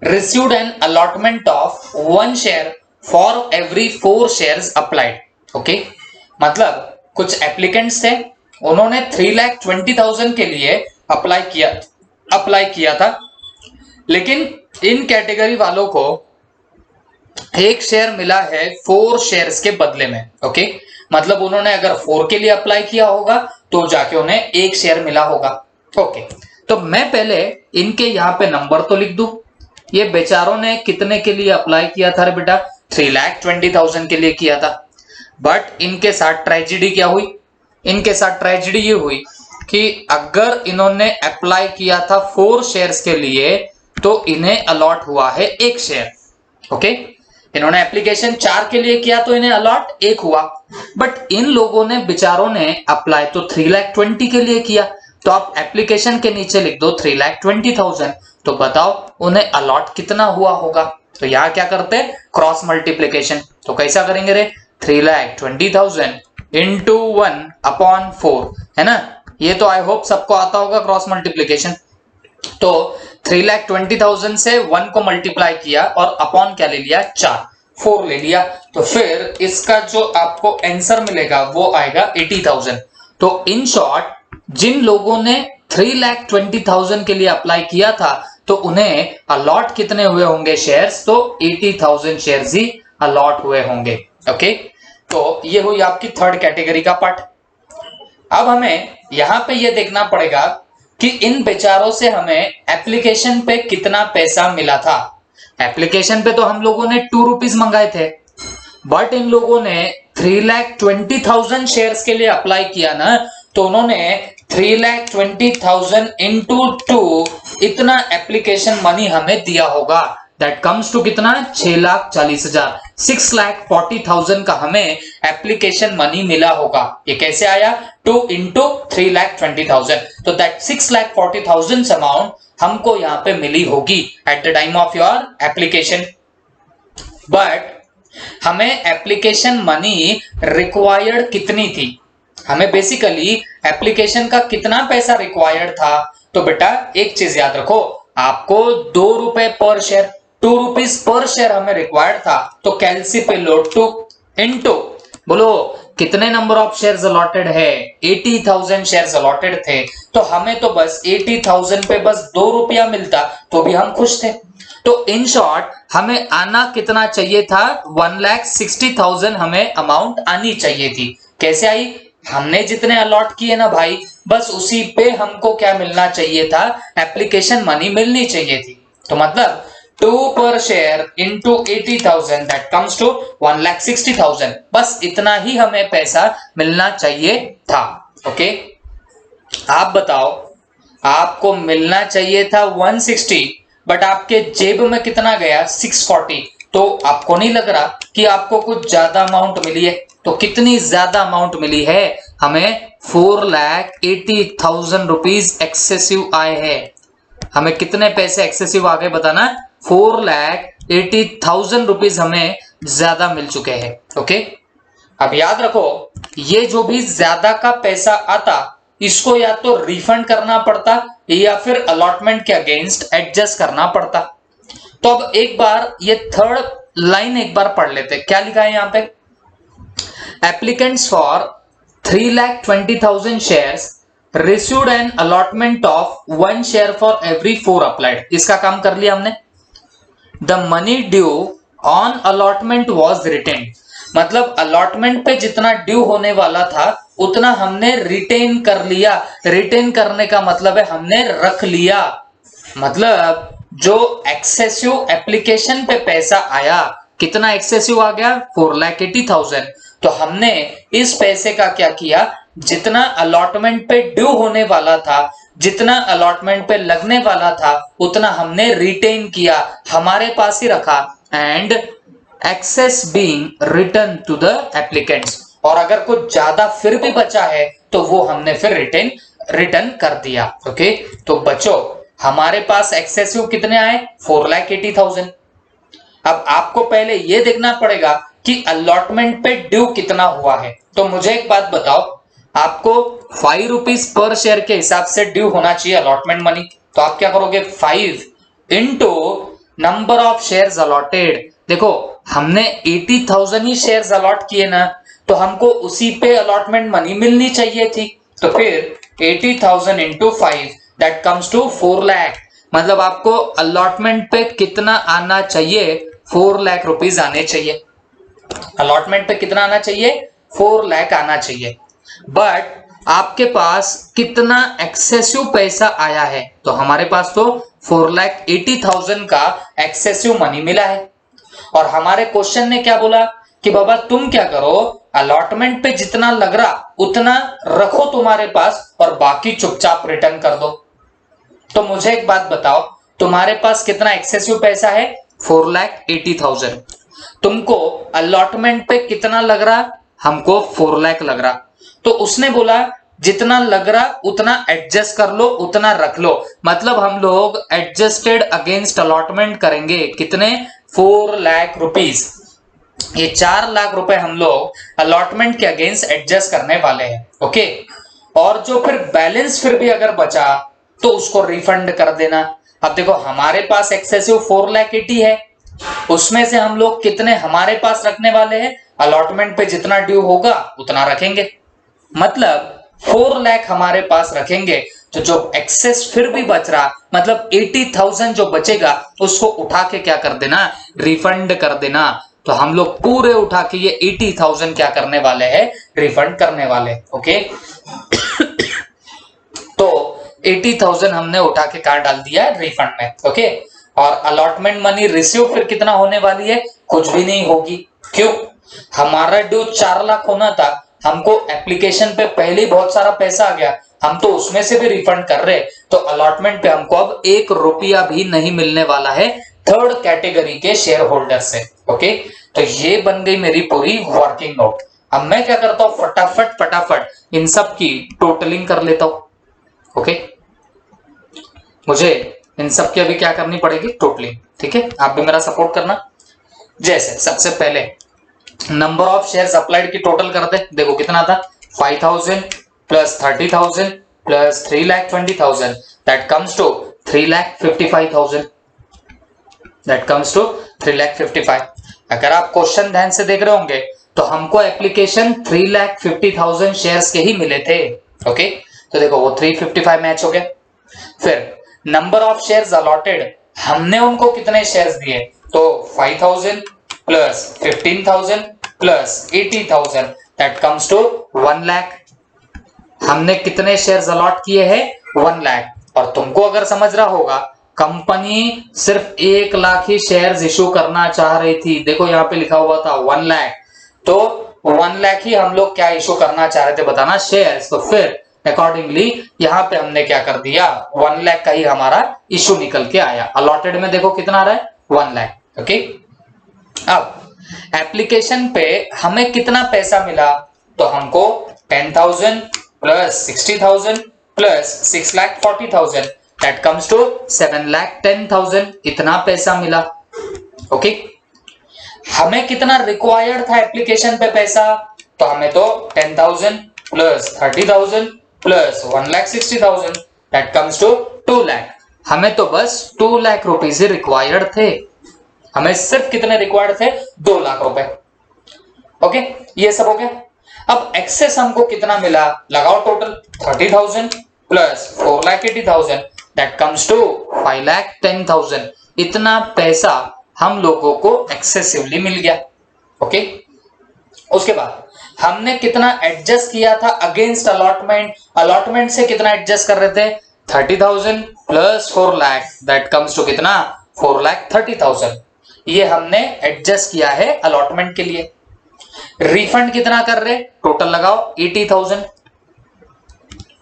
received an allotment of 1 share for every 4 shares applied. Okay, मतलब कुछ एप्लीकेंट्स थे, उन्होंने 3,20,000 के लिए अप्लाई किया था, लेकिन इन कैटेगरी वालों को एक शेयर मिला है 4 शेयर्स के बदले में। ओके, मतलब उन्होंने अगर 4 के लिए अप्लाई किया होगा तो जाके उन्हें एक शेयर मिला होगा। ओके, तो मैं पहले इनके यहां पे नंबर तो लिख दूं। ये बेचारों ने कितने के लिए अप्लाई किया था रे बेटा? 3,20,000 के लिए किया था। बट इनके साथ ट्रेजेडी क्या हुई? इनके साथ ट्रेजेडी ये हुई कि अगर इन्होंने अप्लाई किया था 4 शेयर्स के लिए तो इन्हें अलॉट हुआ है एक शेयर। ओके, इन्होंने एप्लीकेशन 4 के लिए किया तो इन्हें अलॉट एक हुआ, बट इन लोगों ने बेचारों ने अप्लाई तो 3,20,000 के लिए किया, तो आप एप्लीकेशन के नीचे लिख दो 3,20,000, तो बताओ उन्हें अलॉट कितना हुआ होगा? तो यहां क्या करते हैं? Cross multiplication. तो कैसा करेंगे रे? 3,20,000 इंटू 1/4, है ना? ये तो आई होप सबको आता होगा क्रॉस मल्टीप्लीकेशन। तो 3,20,000 से 1 को मल्टीप्लाई किया और अपॉन क्या ले लिया? 4 ले लिया। तो फिर इसका जो आपको आंसर मिलेगा वो आएगा 80,000। तो इन शॉर्ट जिन लोगों ने 3,20,000 के लिए अप्लाई किया था तो उन्हें अलॉट कितने हुए होंगे शेयर्स? तो 80,000 शेयर्स ही अलॉट हुए होंगे। ओके, तो ये हुई आपकी थर्ड कैटेगरी का पार्ट। अब हमें यहां पे ये देखना पड़ेगा कि इन बेचारों से हमें एप्लीकेशन पे कितना पैसा मिला था। एप्लीकेशन पे तो हम लोगों ने 2 रुपीज मंगाए थे, बट इन लोगों ने 3,20,000 शेयर्स के लिए अप्लाई किया ना, तो उन्होंने 3,20,000 इंटू 2 इतना एप्लीकेशन मनी हमें दिया होगा। दैट कम्स टू कितना? 6,40,000। 6,40,000 का हमें एप्लीकेशन मनी मिला होगा। ये कैसे आया? 2 इंटू 3,20,000। तो दैट 6,40,000 अमाउंट हमको यहां पे मिली होगी at the time of your application. But हमें एप्लीकेशन मनी रिक्वायर्ड कितनी थी? हमें बेसिकली एप्लीकेशन का कितना पैसा रिक्वायर्ड था? तो बेटा एक चीज याद रखो, आपको 2 रुपए पर शेयर, 2 रुपीज पर शेयर हमें रिक्वायर्ड था। तो कैलसी पे लो 2 इंटू, बोलो कितने नंबर ऑफ शेयर्स अलॉटेड है? 80,000 शेयर्स अलॉटेड थे। तो हमें तो बस 80,000 पे बस 2 रुपया मिलता तो भी हम खुश थे। तो इन शॉर्ट हमें आना कितना चाहिए था? 1,60,000 हमें अमाउंट आनी चाहिए थी। कैसे आई? हमने जितने अलॉट किए ना भाई, बस उसी पे हमको क्या मिलना चाहिए था? एप्लीकेशन मनी मिलनी चाहिए थी। तो मतलब 2 पर share into 80,000 that comes to 1,60,000। बस इतना ही हमें पैसा मिलना चाहिए था। ओके, आप बताओ, आपको मिलना चाहिए था 160, बट आपके जेब में कितना गया? 640। तो आपको नहीं लग रहा कि आपको कुछ ज्यादा अमाउंट मिली है? तो कितनी ज्यादा अमाउंट मिली है? हमें 4,80,000 रुपीज एक्सेसिव आए हैं। हमें कितने पैसे एक्सेसिव आ गए बताना? 4,80,000 रुपीज हमें ज्यादा मिल चुके हैं। ओके, अब याद रखो, ये जो भी ज्यादा का पैसा आता इसको या तो रिफंड करना पड़ता या फिर अलॉटमेंट के अगेंस्ट एडजस्ट करना पड़ता। तो अब एक बार ये थर्ड लाइन एक बार पढ़ लेते। क्या लिखा है यहां पे? Applicants for 3,20,000 shares received an allotment of 1 share for every 4 applied. इसका काम कर लिया हमने। The money due on allotment was written, मतलब अलॉटमेंट पे जितना ड्यू होने वाला था उतना हमने रिटेन कर लिया। रिटेन करने का मतलब है हमने रख लिया। मतलब जो एक्सेसिव एप्लीकेशन पे पैसा आया, कितना एक्सेसिव आ गया? 4,80,000। तो हमने इस पैसे का क्या किया? जितना अलॉटमेंट पे ड्यू होने वाला था, जितना अलॉटमेंट पे लगने वाला था, उतना हमने रिटेन किया, हमारे पास ही रखा। And excess being return to the applicants, और अगर कुछ ज्यादा फिर भी बचा है तो वो हमने फिर रिटर्न कर दिया। ओके, तो बच्चों हमारे पास एक्सेसिव कितने आए? 4,80,000। अब आपको पहले ये देखना पड़ेगा कि अलॉटमेंट पे ड्यू कितना हुआ है। तो मुझे एक बात बताओ, आपको 5 रुपीज पर शेयर के हिसाब से ड्यू होना चाहिए अलॉटमेंट मनी। तो आप क्या करोगे? 5 into number of shares allotted. देखो हमने 80,000 ही शेयर्स अलॉट किए ना, तो हमको उसी पे अलॉटमेंट मनी मिलनी चाहिए थी। तो फिर 80,000 into 5 that comes to 4 lakh. मतलब आपको अलॉटमेंट पे कितना आना चाहिए? 4 लाख रुपीस आने चाहिए। अलॉटमेंट पे कितना आना चाहिए? 4 लाख आना चाहिए। बट आपके पास कितना एक्सेसिव पैसा आया है? तो हमारे पास तो 4,80,000 का एक्सेसिव मनी मिला है। और हमारे क्वेश्चन ने क्या बोला कि बाबा तुम क्या करो, अलॉटमेंट पे जितना लग रहा उतना रखो तुम्हारे पास और बाकी चुपचाप रिटर्न कर दो। तो मुझे एक बात बताओ, तुम्हारे पास कितना एक्सेसिव पैसा है? 4,80,000। तुमको अलॉटमेंट पे कितना लग रहा? हमको 4 लाख लग रहा। तो उसने बोला जितना लग रहा उतना एडजस्ट कर लो, उतना रख लो। मतलब हम लोग एडजस्टेड अगेंस्ट अलॉटमेंट करेंगे। कितने? 4 लाख रुपीस। ये 4 लाख रुपए हम लोग अलॉटमेंट के अगेंस्ट एडजस्ट करने वाले हैं। ओके, और जो फिर बैलेंस फिर भी अगर बचा तो उसको रिफंड कर देना। अब देखो हमारे पास एक्सेसिव 4,80,000 है, उसमें से हम लोग कितने हमारे पास रखने वाले हैं? अलॉटमेंट पे जितना ड्यू होगा उतना रखेंगे। मतलब 4 लाख हमारे पास रखेंगे, तो जो एक्सेस फिर भी बच रहा मतलब 80,000 जो बचेगा उसको उठा के क्या कर देना? रिफंड कर देना। तो हम लोग पूरे उठा के ये 80,000 क्या करने वाले हैं? रिफंड करने वाले। ओके तो 80,000 हमने उठा के कहां डाल दिया? रिफंड में। ओके, और अलॉटमेंट मनी रिसीव फिर कितना होने वाली है? कुछ भी नहीं होगी। क्यों? हमारा ड्यू 4 लाख होना था, हमको एप्लीकेशन पे पहले ही बहुत सारा पैसा आ गया, हम तो उसमें से भी रिफंड कर रहे। तो अलॉटमेंट पे हमको अब 1 रुपया भी नहीं मिलने वाला है थर्ड कैटेगरी के शेयर होल्डर से। ओके, तो ये बन गई मेरी पूरी वर्किंग नोट। अब मैं क्या करता हूं, फटाफट इन सब की टोटलिंग कर लेता हूं। ओके, मुझे इन सब की अभी क्या करनी पड़ेगी? टोटलिंग। ठीक है, आप भी मेरा सपोर्ट करना। जैसे सबसे पहले नंबर ऑफ शेयर्स अप्लाइड की टोटल कर दे। देखो कितना था? 5,000 plus 30,000 plus 3,20,000 that comes to 3,55,000। That comes to 3,55,000। अगर आप क्वेश्चन ध्यान से देख रहे होंगे तो हमको एप्लीकेशन 3,50,000 शेयर्स के ही मिले थे। ओके, तो देखो वो 355 मैच हो गया। फिर नंबर ऑफ शेयर्स अलॉटेड, हमने उनको कितने शेयर्स दिए? तो 5,000 plus 15,000 plus 80,000 that comes to 1 lakh. हमने कितने शेयर्स अलॉट किए हैं? 1 लाख। और तुमको अगर समझ रहा होगा, कंपनी सिर्फ 1 लाख ही शेयर्स इशू करना चाह रही थी। देखो यहाँ पे लिखा हुआ था 1 लाख, तो 1 लाख ही हम लोग क्या इशू करना चाह रहे थे बताना? शेयर्स। तो फिर अकॉर्डिंगली यहाँ पे हमने क्या कर दिया? 1 लाख का ही हमारा इशू निकल के आया। अलॉटेड में देखो कितना आ रहा है? 1 लाख। ओके, अब एप्लीकेशन पे हमें कितना पैसा मिला? तो हमको 10,000 plus 60,000 plus 6,40,000 that comes to 7,10,000। इतना पैसा मिला। ओके, हमें कितना रिक्वायर्ड था एप्लीकेशन पे पैसा? तो हमें तो 10,000 plus 30,000 plus 1,60,000 that comes to 2 lakh. हमें तो बस 2 लाख रुपीस ही रिक्वायर्ड थे। हमें सिर्फ कितने रिक्वायर्ड थे? 2 लाख रुपए। ओके, ये सब हो गया। अब एक्सेस हमको कितना मिला? लगाओ total. 30,000 plus 4,80,000 that comes to 5,10,000। इतना पैसा हम लोगों को एक्सेसिवली मिल गया। ओके, उसके बाद हमने कितना एडजस्ट किया था अगेंस्ट अलॉटमेंट? अलॉटमेंट से कितना एडजस्ट कर रहे थे? 30,000 plus 4 lakh that comes to कितना? 4,30,000। ये हमने एडजस्ट किया है अलॉटमेंट के लिए। रिफंड कितना कर रहे? टोटल लगाओ 80,000।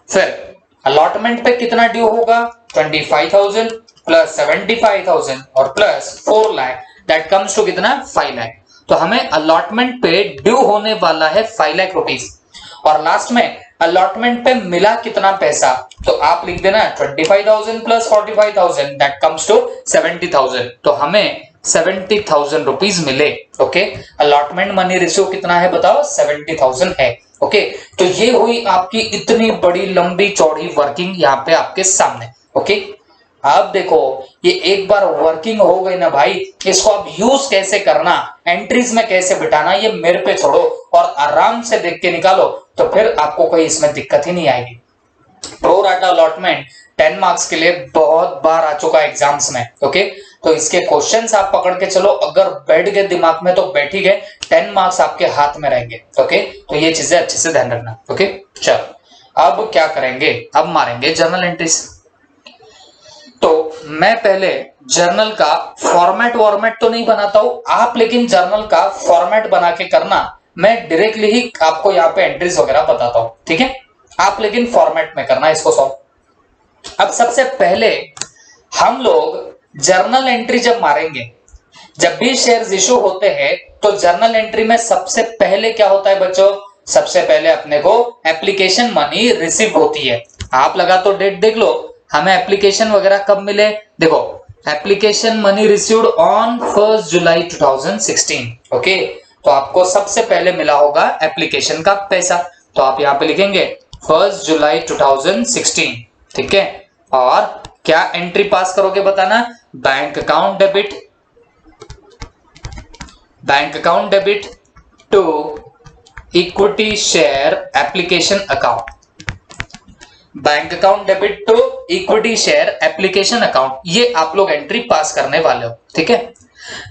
फिर अलॉटमेंट पे कितना ड्यू होगा? 25,000 प्लस 75,000 और plus 4 lakh that comes to कितना? 5 लाख। तो हमें अलॉटमेंट पे ड्यू होने वाला है 5 लाख रुपीस। और लास्ट में अलॉटमेंट पे मिला कितना पैसा? तो आप लिख देना 25,000 प्लस 45,000 दैट कम्स टू 70,000। तो हमें 70,000 रुपीज मिले। ओके, अलॉटमेंट मनी रिसीव कितना है बताओ? 70,000 है। ओके, तो ये हुई आपकी इतनी बड़ी लंबी चौड़ी वर्किंग यहाँ पे आपके सामने। ओके, अब देखो ये एक बार वर्किंग हो गई ना भाई, इसको अब यूज कैसे करना, एंट्रीज में कैसे बिठाना, ये मेरे पे छोड़ो और आराम से देख के निकालो, तो फिर आपको कोई इसमें दिक्कत ही नहीं आएगी। प्रो राटा अलॉटमेंट 10 मार्क्स के लिए बहुत बार आ चुका है एग्जाम्स में। ओके, तो इसके क्वेश्चंस आप पकड़ के चलो, अगर बैठ गए दिमाग में तो बैठ ही गए, 10 मार्क्स आपके हाथ में रहेंगे। ओके, तो ये चीजें अच्छे से ध्यान रखना। ओके, चलो अब क्या करेंगे, अब मारेंगे जर्नल एंट्रीज। तो मैं पहले जर्नल का फॉर्मेट तो नहीं बनाता हूं आप, लेकिन जर्नल का फॉर्मेट बना के करना, मैं डायरेक्टली ही आपको यहाँ पे एंट्रीज वगैरह बताता हूं, ठीक है। आप लेकिन फॉर्मेट में करना इसको सॉल्व। अब सबसे पहले हम लोग जर्नल एंट्री जब मारेंगे, जब भी शेयर्स इशू होते हैं तो जर्नल एंट्री में सबसे पहले क्या होता है बच्चों, सबसे पहले अपने को एप्लीकेशन मनी रिसीव होती है। आप लगा तो डेट देख लो, हमें एप्लीकेशन वगैरह कब मिले, देखो application money received on 1 July 2016। Okay, तो आपको सबसे पहले मिला होगा एप्लीकेशन का पैसा, तो आप यहां पे लिखेंगे 1 जुलाई 2016, ठीक है। और क्या एंट्री पास करोगे बताना, bank account debit to equity share application account, bank account debit to equity share application account, ये आप लोग एंट्री पास करने वाले हो, ठीक है।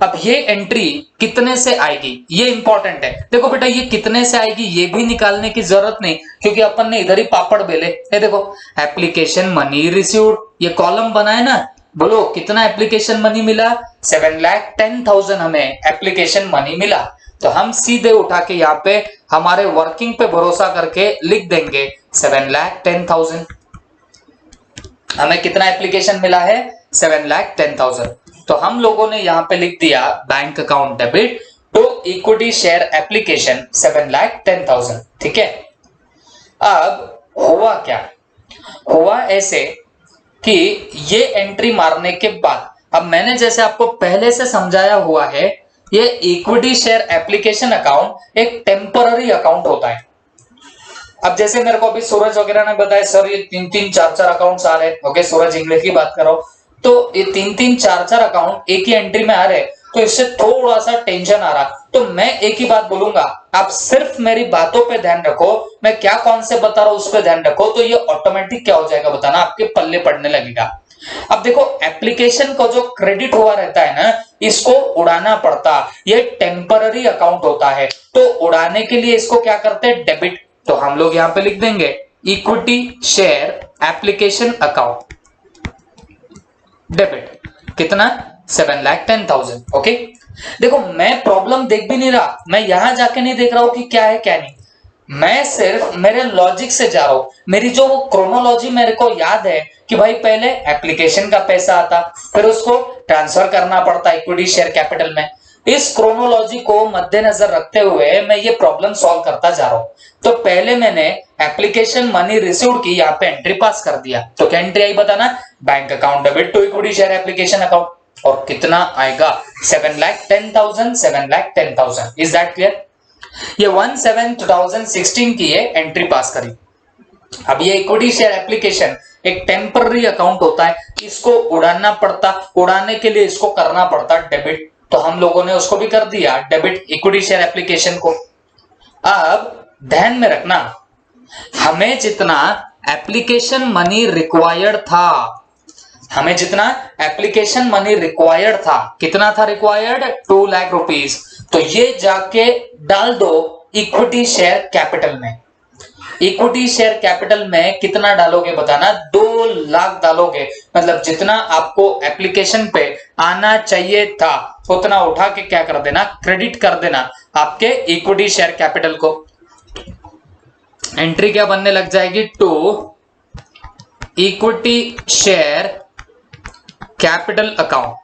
अब ये एंट्री कितने से आएगी ये इंपॉर्टेंट है। देखो बेटा ये कितने से आएगी ये भी निकालने की जरूरत नहीं, क्योंकि अपन ने इधर ही पापड़ बेले। ये देखो एप्लीकेशन मनी रिसीव्ड, ये कॉलम बना है ना, बोलो कितना एप्लीकेशन मनी मिला, 7,10,000 हमें एप्लीकेशन मनी मिला। तो हम सीधे उठा के यहाँ पे हमारे वर्किंग पे भरोसा करके लिख देंगे 7,10,000। हमें कितना एप्लीकेशन मिला है, 7,10,000। तो हम लोगों ने यहां पे लिख दिया bank account debit to equity share application 7,10,000, ठीक है। अब हुआ क्या, हुआ ऐसे कि ये एंट्री मारने के बाद, अब मैंने जैसे आपको पहले से समझाया हुआ है, ये इक्विटी शेयर एप्लीकेशन अकाउंट एक टेम्पररी अकाउंट होता है। अब जैसे मेरे को अभी सूरज वगैरह ने बताया सर ये 3-3, 4-4 अकाउंट्स आ रहे, ओके सूरज इंग्लिश की बात करो, तो ये 3-3, 4-4 अकाउंट एक ही एंट्री में आ रहे, तो इससे थोड़ा सा टेंशन आ रहा। तो मैं एक ही बात बोलूंगा, आप सिर्फ मेरी बातों पे ध्यान रखो, मैं क्या कॉन्सेप्ट बता रहा हूं उस पर ध्यान रखो, तो ये ऑटोमेटिक क्या हो जाएगा बताना, आपके पल्ले पड़ने लगेगा। अब देखो एप्लीकेशन को जो क्रेडिट हुआ रहता है ना, इसको उड़ाना पड़ता, ये टेम्पररी अकाउंट होता है, तो उड़ाने के लिए इसको क्या करते हैं, डेबिट। तो हम लोग यहां पे लिख देंगे equity share application account debit, कितना 7,10,000। ओके, देखो मैं प्रॉब्लम देख भी नहीं रहा, मैं यहां जाके नहीं देख रहा हूं कि क्या है क्या नहीं, मैं सिर्फ मेरे लॉजिक से जा रहा हूं। मेरी जो वो क्रोनोलॉजी मेरे को याद है कि भाई पहले एप्लीकेशन का पैसा आता, फिर उसको ट्रांसफर करना पड़ता इक्विटी शेयर कैपिटल में। इस क्रोनोलॉजी को मद्देनजर रखते हुए मैं ये प्रॉब्लम सॉल्व करता जा रहा हूं। तो पहले मैंने एप्लीकेशन मनी रिसीव्ड की यहाँ पे एंट्री पास कर दिया, तो क्या एंट्री आई बताना, bank account debit to equity share application account, और कितना आएगा 7,10,000, 7,10,000। Is that clear. ये 1/7/2016 की ये एंट्री पास करी। अब ये इक्विटी शेयर एप्लीकेशन एक टेम्पररी अकाउंट होता है, इसको उड़ाना पड़ता, उड़ाने के लिए इसको करना पड़ता डेबिट, तो हम लोगों ने उसको भी कर दिया डेबिट इक्विटी शेयर एप्लीकेशन को। अब ध्यान में रखना, हमें जितना एप्लीकेशन मनी रिक्वायर्ड था, हमें जितना एप्लीकेशन मनी रिक्वायर्ड था, कितना था रिक्वायर्ड, 2 लाख रुपीस, तो ये जाके डाल दो इक्विटी शेयर कैपिटल में। इक्विटी शेयर कैपिटल में कितना डालोगे बताना, 2 लाख डालोगे, मतलब जितना आपको एप्लीकेशन पे आना चाहिए था उतना उठा के क्या कर देना, क्रेडिट कर देना आपके इक्विटी शेयर कैपिटल को। एंट्री क्या बनने लग जाएगी, to equity share capital account,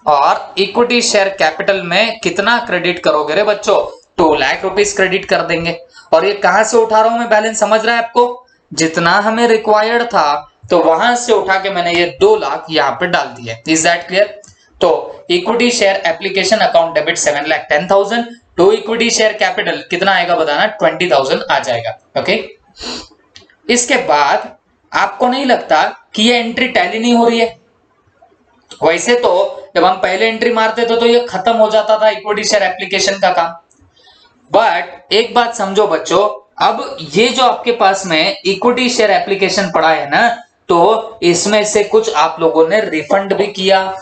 और इक्विटी शेयर कैपिटल में कितना क्रेडिट करोगे रे बच्चों, 2 लाख रुपीस क्रेडिट कर देंगे। और ये कहां से उठा रहा हूं मैं बैलेंस, समझ रहा है आपको, जितना हमें रिक्वायर्ड था तो वहां से उठा के मैंने ये 2 लाख यहां पे डाल दिया। Is that clear. तो equity share application account debit 7,10,000 to equity share capital कितना आएगा बताना, 20,000 आ जाएगा। ओके, इसके बाद आपको नहीं लगता कि ये एंट्री टैली नहीं हो रही है। वैसे तो जब हम पहले एंट्री मारते थे तो ये खत्म हो जाता था इक्विटी शेयर एप्लीकेशन का काम। बट एक बात समझो बच्चों, अब ये जो आपके पास में इक्विटी शेयर एप्लीकेशन पड़ा है ना, तो इसमें से कुछ आप लोगों ने रिफंड भी किया,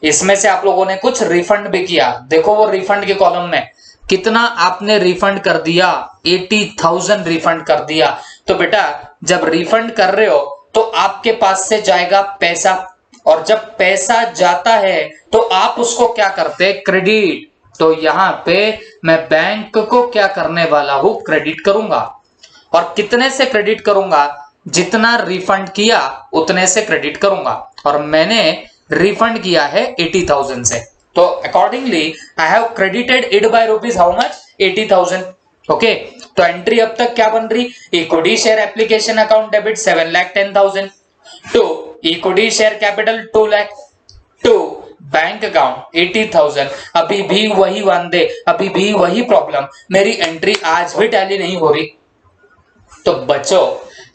इसमें से आप लोगों ने कुछ रिफंड भी किया। देखो वो रिफंड के कॉलम में कितना आपने रिफंड कर दिया, 80,000 रिफंड कर दिया। तो बेटा जब रिफंड कर रहे हो तो आपके पास से जाएगा पैसा, और जब पैसा जाता है तो आप उसको क्या करते, क्रेडिट। तो यहां पे मैं बैंक को क्या करने वाला हूं, क्रेडिट करूंगा। और कितने से क्रेडिट करूंगा, जितना रिफंड किया उतने से क्रेडिट करूंगा, और मैंने रिफंड किया है 80,000 से। तो accordingly I have credited it by rupees how much, 80,000। Okay, तो एंट्री अब तक क्या बन रही, equity share application account debit 7,10,000 to equity share capital 2 lakh to bank account 80,000। अभी भी वही वांदे, अभी भी वही प्रॉब्लम, मेरी एंट्री आज भी टैली नहीं हो रही। तो बच्चों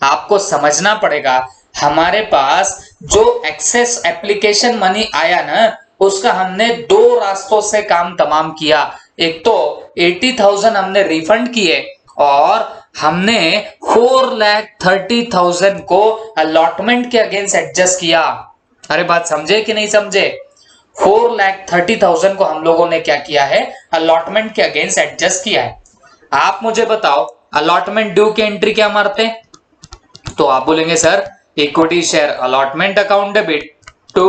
आपको समझना पड़ेगा, हमारे पास जो एक्सेस एप्लीकेशन मनी आया ना, उसका हमने दो रास्तों से काम तमाम किया। एक तो 80,000 हमने रिफंड किए, और हमने 4,30,000 को अलॉटमेंट के अगेंस्ट एडजस्ट किया। अरे बात समझे कि नहीं समझे, 4,30,000 को हम लोगों ने क्या किया है, अलॉटमेंट के अगेंस्ट एडजस्ट किया है। आप मुझे बताओ अलॉटमेंट ड्यू की एंट्री क्या मारते हैं, तो आप बोलेंगे sir equity share allotment account debit to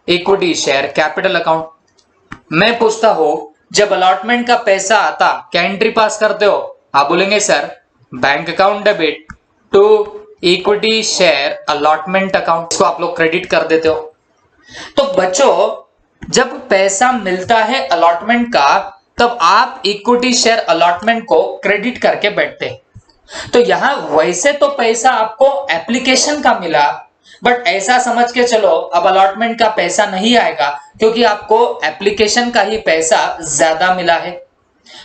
equity share capital account. मैं पूछता हूं जब अलॉटमेंट का पैसा आता क्या एंट्री पास करते हो, आप बोलेंगे sir bank account debit to equity share allotment account, इसको आप लोग क्रेडिट कर देते हो। तो बच्चों जब पैसा मिलता है अलॉटमेंट का, तब आप इक्विटी शेयर अलॉटमेंट को क्रेडिट करके बैठते। तो यहां वैसे तो पैसा आपको एप्लीकेशन का मिला, बट ऐसा समझ के चलो अब अलॉटमेंट का पैसा नहीं आएगा, क्योंकि आपको एप्लीकेशन का ही पैसा ज्यादा मिला है।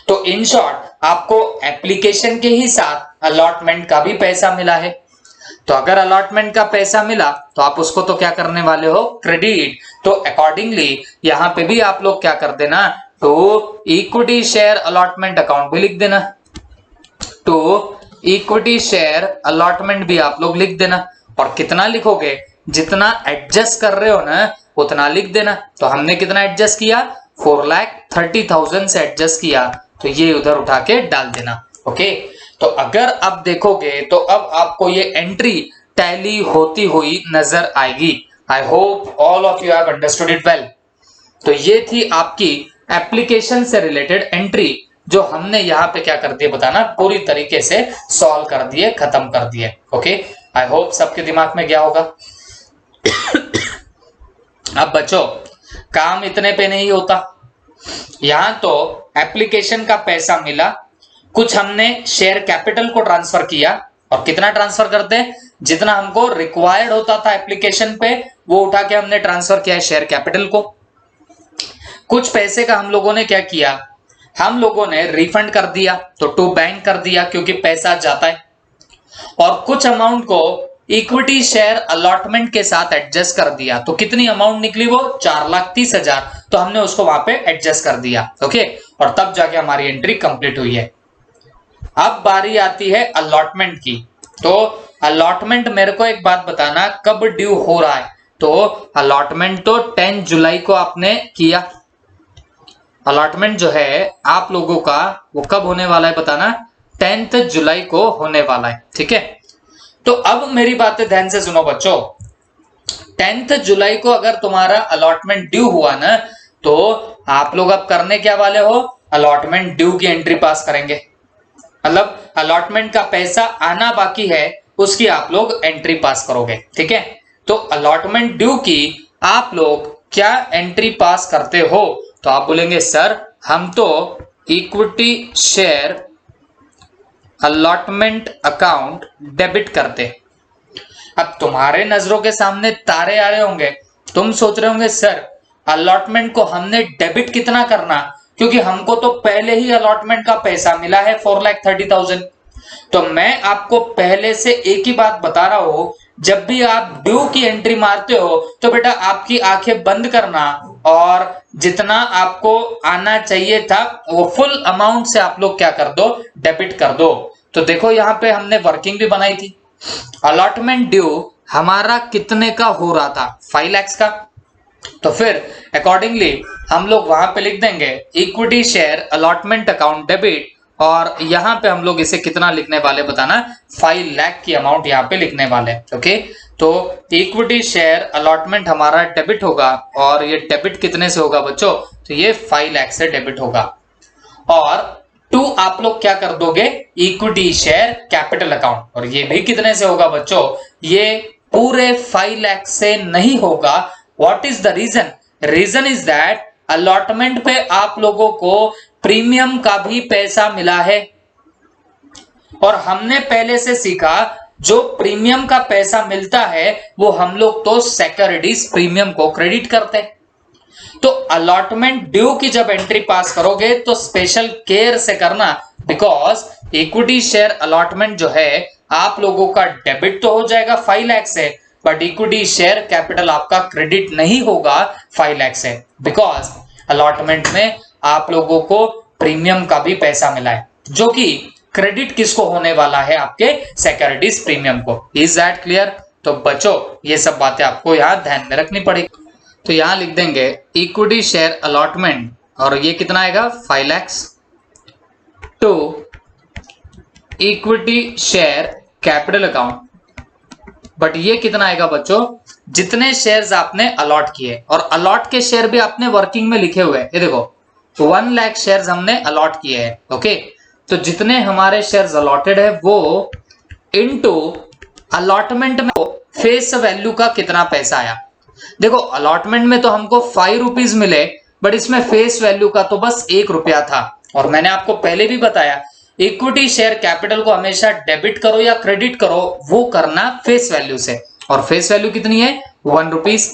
तो इन शॉर्ट आपको एप्लीकेशन के ही साथ अलॉटमेंट का भी पैसा मिला है। तो अगर अलॉटमेंट का पैसा मिला तो आप उसको तो क्या करने वाले हो, क्रेडिट। तो अकॉर्डिंगली यहां पे भी आप लोग क्या कर देना, तो इक्विटी शेयर अलॉटमेंट अकाउंट भी लिख देना, तो इक्विटी शेयर अलॉटमेंट भी आप लोग लिख देना। और कितना लिखोगे, जितना एडजस्ट कर रहे हो ना उतना लिख देना। तो हमने कितना एडजस्ट किया, 4,30,000 से एडजस्ट किया, तो ये उधर उठा के डाल देना। ओके, तो अगर आप देखोगे तो अब आपको ये एंट्री टैली होती हुई नजर आएगी। I hope all of you have understood it well. तो ये थी आपकी एप्लीकेशन से रिलेटेड एंट्री, जो हमने यहाँ पे क्या कर दिया बताना, पूरी तरीके से सॉल्व कर दिए, खत्म कर दिए। ओके, आई होप सबके दिमाग में गया होगा। अब बच्चों काम इतने पे नहीं होता, यहां तो एप्लीकेशन का पैसा मिला, कुछ हमने शेयर कैपिटल को ट्रांसफर किया, और कितना ट्रांसफर करते हैं, जितना हमको रिक्वायर्ड होता था एप्लीकेशन पे वो उठा के हमने ट्रांसफर किया है शेयर कैपिटल को। कुछ पैसे का हम लोगों ने क्या किया, हम लोगों ने रिफंड कर दिया, तो टू बैंक कर दिया क्योंकि पैसा जाता है, और कुछ अमाउंट को इक्विटी शेयर अलॉटमेंट के साथ एडजस्ट कर दिया। तो कितनी अमाउंट निकली वो, 4,30,000, तो हमने उसको वहां पे एडजस्ट कर दिया। ओके, और तब जाके हमारी एंट्री कंप्लीट हुई है। अब बारी आती है अलॉटमेंट की। तो अलॉटमेंट मेरे को एक बात बताना, कब ड्यू हो रहा है, तो अलॉटमेंट तो 10 जुलाई को आपने किया। अलॉटमेंट जो है आप लोगों का वो कब होने वाला है बताना, 10 जुलाई को होने वाला है। ठीक है, तो अब मेरी बातें ध्यान से सुनो बच्चों, 10 जुलाई को अगर तुम्हारा अलॉटमेंट ड्यू हुआ ना, तो आप लोग अब करने क्या वाले हो, अलॉटमेंट ड्यू की एंट्री पास करेंगे। मतलब अलॉटमेंट का पैसा आना बाकी है, उसकी आप लोग एंट्री पास करोगे। ठीक है, तो अलॉटमेंट ड्यू की आप लोग क्या एंट्री पास करते हो, तो आप बोलेंगे सर हम तो equity share allotment account debit करते। अब तुम्हारे नजरों के सामने तारे आ रहे होंगे, तुम सोच रहे होंगे सर अलॉटमेंट को हमने डेबिट कितना करना, क्योंकि हमको तो पहले ही अलॉटमेंट का पैसा मिला है 4,30,000। तो मैं आपको पहले से एक ही बात बता रहा हूं, जब भी आप ड्यू की एंट्री मारते हो तो बेटा आपकी आंखें बंद करना और जितना आपको आना चाहिए था वो फुल अमाउंट से आप लोग क्या कर दो, डेबिट कर दो। तो देखो यहाँ पे हमने वर्किंग भी बनाई थी। अलॉटमेंट ड्यू हमारा कितने का हो रहा था, 5 लाख का। तो फिर अकॉर्डिंगली हम लोग वहां पे लिख देंगे equity share allotment account debit, और यहां पे हम लोग इसे कितना लिखने वाले बताना, 5 लाख की अमाउंट यहाँ पे लिखने वाले। ओके, तो इक्विटी शेयर अलॉटमेंट हमारा डेबिट होगा, और ये डेबिट कितने से होगा बच्चों, तो ये 5 लाख से डेबिट होगा। और टू आप लोग क्या कर दोगे, इक्विटी शेयर कैपिटल अकाउंट, और ये भी कितने से होगा बच्चों, ये पूरे 5 लाख से नहीं होगा। What is the reason, reason is that allotment पे आप लोगों को प्रीमियम का भी पैसा मिला है, और हमने पहले से सीखा जो प्रीमियम का पैसा मिलता है वो हम लोग तो सिक्योरिटीज प्रीमियम को क्रेडिट करते हैं। तो अलॉटमेंट ड्यू की जब एंट्री पास करोगे तो स्पेशल केयर से करना, बिकॉज इक्विटी शेयर अलॉटमेंट जो है आप लोगों का डेबिट तो हो जाएगा 5 लाख से, बट इक्विटी शेयर कैपिटल आपका क्रेडिट नहीं होगा 5 लाख से, बिकॉज अलॉटमेंट में आप लोगों को प्रीमियम का भी पैसा मिला है, जो कि क्रेडिट किसको होने वाला है, आपके सिक्योरिटीज प्रीमियम को। Is that clear? तो बच्चों ये सब बातें आपको यहाँ ध्यान में रखनी पड़ेगी। तो यहां लिख देंगे इक्विटी शेयर अलॉटमेंट, और ये कितना आएगा 5 lakh, to equity share capital account, but ये कितना आएगा बच्चों, जितने शेयर्स आपने अलॉट किए, और अलॉट के शेयर भी आपने वर्किंग में लिखे हुए हैं, ये देखो 1 लाख शेयर्स हमने अलॉट किए हैं। ओके, तो जितने हमारे शेयर्स अलॉटेड है वो इनटू अलॉटमेंट में फेस वैल्यू का कितना पैसा आया। देखो अलॉटमेंट में तो हमको 5 रुपीज मिले, बट इसमें फेस वैल्यू का तो बस 1 रुपया था, और मैंने आपको पहले भी बताया इक्विटी शेयर कैपिटल को हमेशा डेबिट करो या क्रेडिट करो, वो करना फेस वैल्यू से, और फेस वैल्यू कितनी है 1 रुपीज।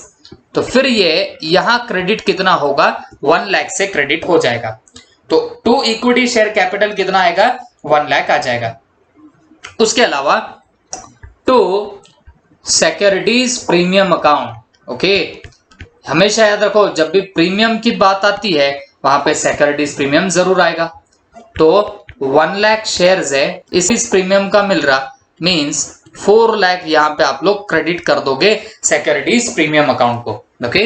तो फिर ये यहां क्रेडिट कितना होगा, 1 लाख से क्रेडिट हो जाएगा। तो टू इक्विटी शेयर कैपिटल कितना आएगा, 1 लाख आ जाएगा। उसके अलावा to securities premium account, okay, हमेशा याद रखो जब भी प्रीमियम की बात आती है वहां पे सिक्योरिटीज प्रीमियम जरूर आएगा। तो 1 लाख शेयर्स है, इस प्रीमियम का मिल रहा, मींस 4 लाख यहां पे आप लोग क्रेडिट कर दोगे सिक्योरिटीज प्रीमियम अकाउंट को। ओके,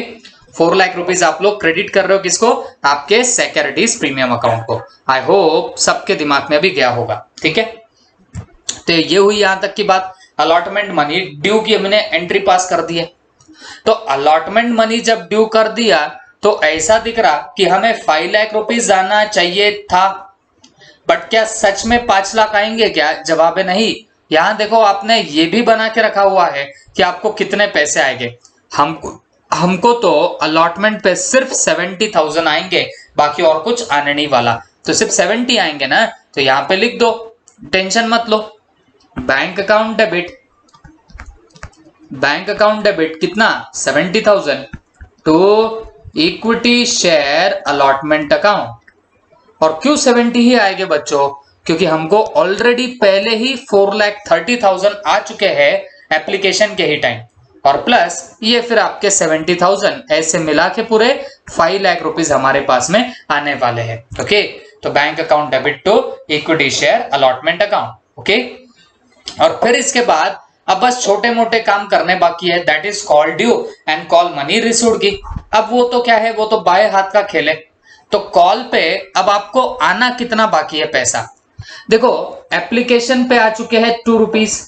4 लाख रुपीज आप लोग क्रेडिट कर रहे हो किसको, आपके सिक्योरिटीज प्रीमियम अकाउंट को। आई होप सबके दिमाग में भी गया होगा, ठीक है। तो ये हुई यहां तक की बात। अलॉटमेंट मनी ड्यू की हमने एंट्री पास कर दी है। तो अलॉटमेंट मनी जब ड्यू कर दिया तो ऐसा दिख रहा कि हमें 5 लाख रुपीज जाना चाहिए था, बट क्या सच में 5 लाख आएंगे क्या, जवाब है नहीं। यहां देखो आपने ये भी बना के रखा हुआ है कि आपको कितने पैसे आएंगे। हमको तो अलॉटमेंट पे सिर्फ 70,000 आएंगे, बाकी और कुछ आने नहीं वाला, तो सिर्फ 70 आएंगे ना, तो यहां पे लिख दो, टेंशन मत लो। Bank account debit, bank account debit कितना 70,000 to equity share allotment account. और क्यों 70 ही आएंगे बच्चों, क्योंकि हमको ऑलरेडी पहले ही 4,30,000 आ चुके हैं एप्लीकेशन के ही टाइम, और प्लस ये फिर आपके 70,000 ऐसे मिला के पूरे 5 लाख रुपीज हमारे पास में आने वाले हैं। ओके, तो bank account debit to equity share allotment account. Okay, और फिर इसके बाद अब बस छोटे मोटे काम करने बाकी है, that is call due and call money received की। अब वो तो क्या है, वो तो बाएं हाथ का खेल है। तो कॉल पे अब आपको आना कितना बाकी है पैसा, देखो एप्लीकेशन पे आ चुके हैं 2 रुपीज,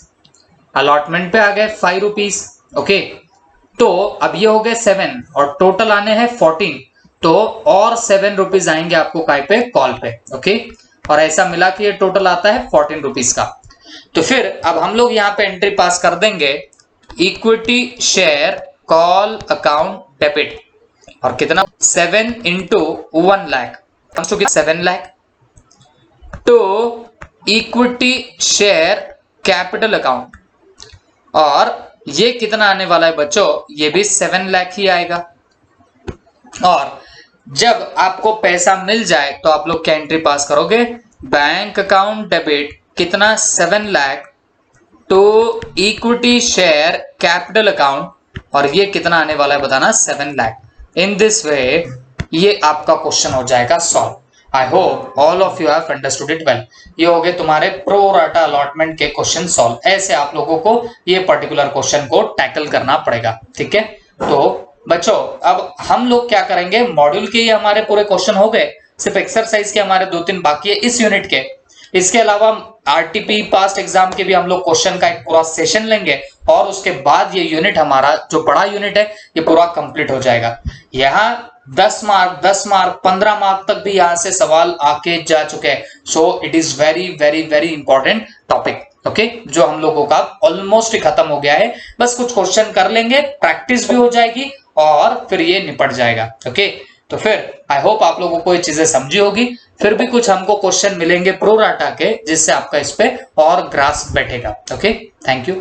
अलॉटमेंट पे आ गए 5 रुपीज। ओके, तो अब ये हो गए 7 और टोटल आने हैं 14, तो और 7 रुपीज आएंगे आपको काय पे, कॉल पे। ओके, और ऐसा मिला कि ये टोटल आता है 14 रुपीज का। तो फिर अब हम लोग यहाँ पे एंट्री पास कर देंगे equity share call account debit, और कितना 7 into 1 lakh, 7 lakh to equity share capital account, और ये कितना आने वाला है बच्चों, ये भी 7 लाख ही आएगा। और जब आपको पैसा मिल जाए तो आप लोग क्या एंट्री पास करोगे, बैंक अकाउंट डेबिट कितना 7 लाख तो इक्विटी शेयर कैपिटल अकाउंट, और ये कितना आने वाला है बताना, 7 लाख। इन दिस वे ये आपका क्वेश्चन हो जाएगा solve. I hope all of you have understood it well. ये हो गए तुम्हारे प्रो राटा अलॉटमेंट के क्वेश्चन सॉल्व। ऐसे आप लोगों को ये पर्टिकुलर क्वेश्चन को टैकल करना पड़ेगा, ठीक है। तो बच्चों अब हम लोग क्या करेंगे, मॉड्यूल के ये हमारे पूरे क्वेश्चन हो गए, सिर्फ एक्सरसाइज के हमारे 2-3 बाकी है इस यूनिट के। इसके अलावा आरटीपी पास्ट एग्जाम के भी हम लोग क्वेश्चन का एक पूरा सेशन लेंगे, और उसके बाद ये यूनिट हमारा जो बड़ा यूनिट है ये पूरा कंप्लीट हो जाएगा। यहाँ 10 मार्क 10 मार्क 15 मार्क तक भी यहां से सवाल आके जा चुके हैं। So it is very very very important topic, okay, जो हम लोगों का ऑलमोस्ट खत्म हो गया है। बस कुछ क्वेश्चन कर लेंगे, प्रैक्टिस भी हो जाएगी और फिर ये निपट जाएगा, ओके। तो फिर आई होप आप लोगों को ये चीजें समझी होगी। फिर भी कुछ हमको क्वेश्चन मिलेंगे प्रो राटा के, जिससे आपका इस पे और ग्रास्प बैठेगा, ओके। Thank you.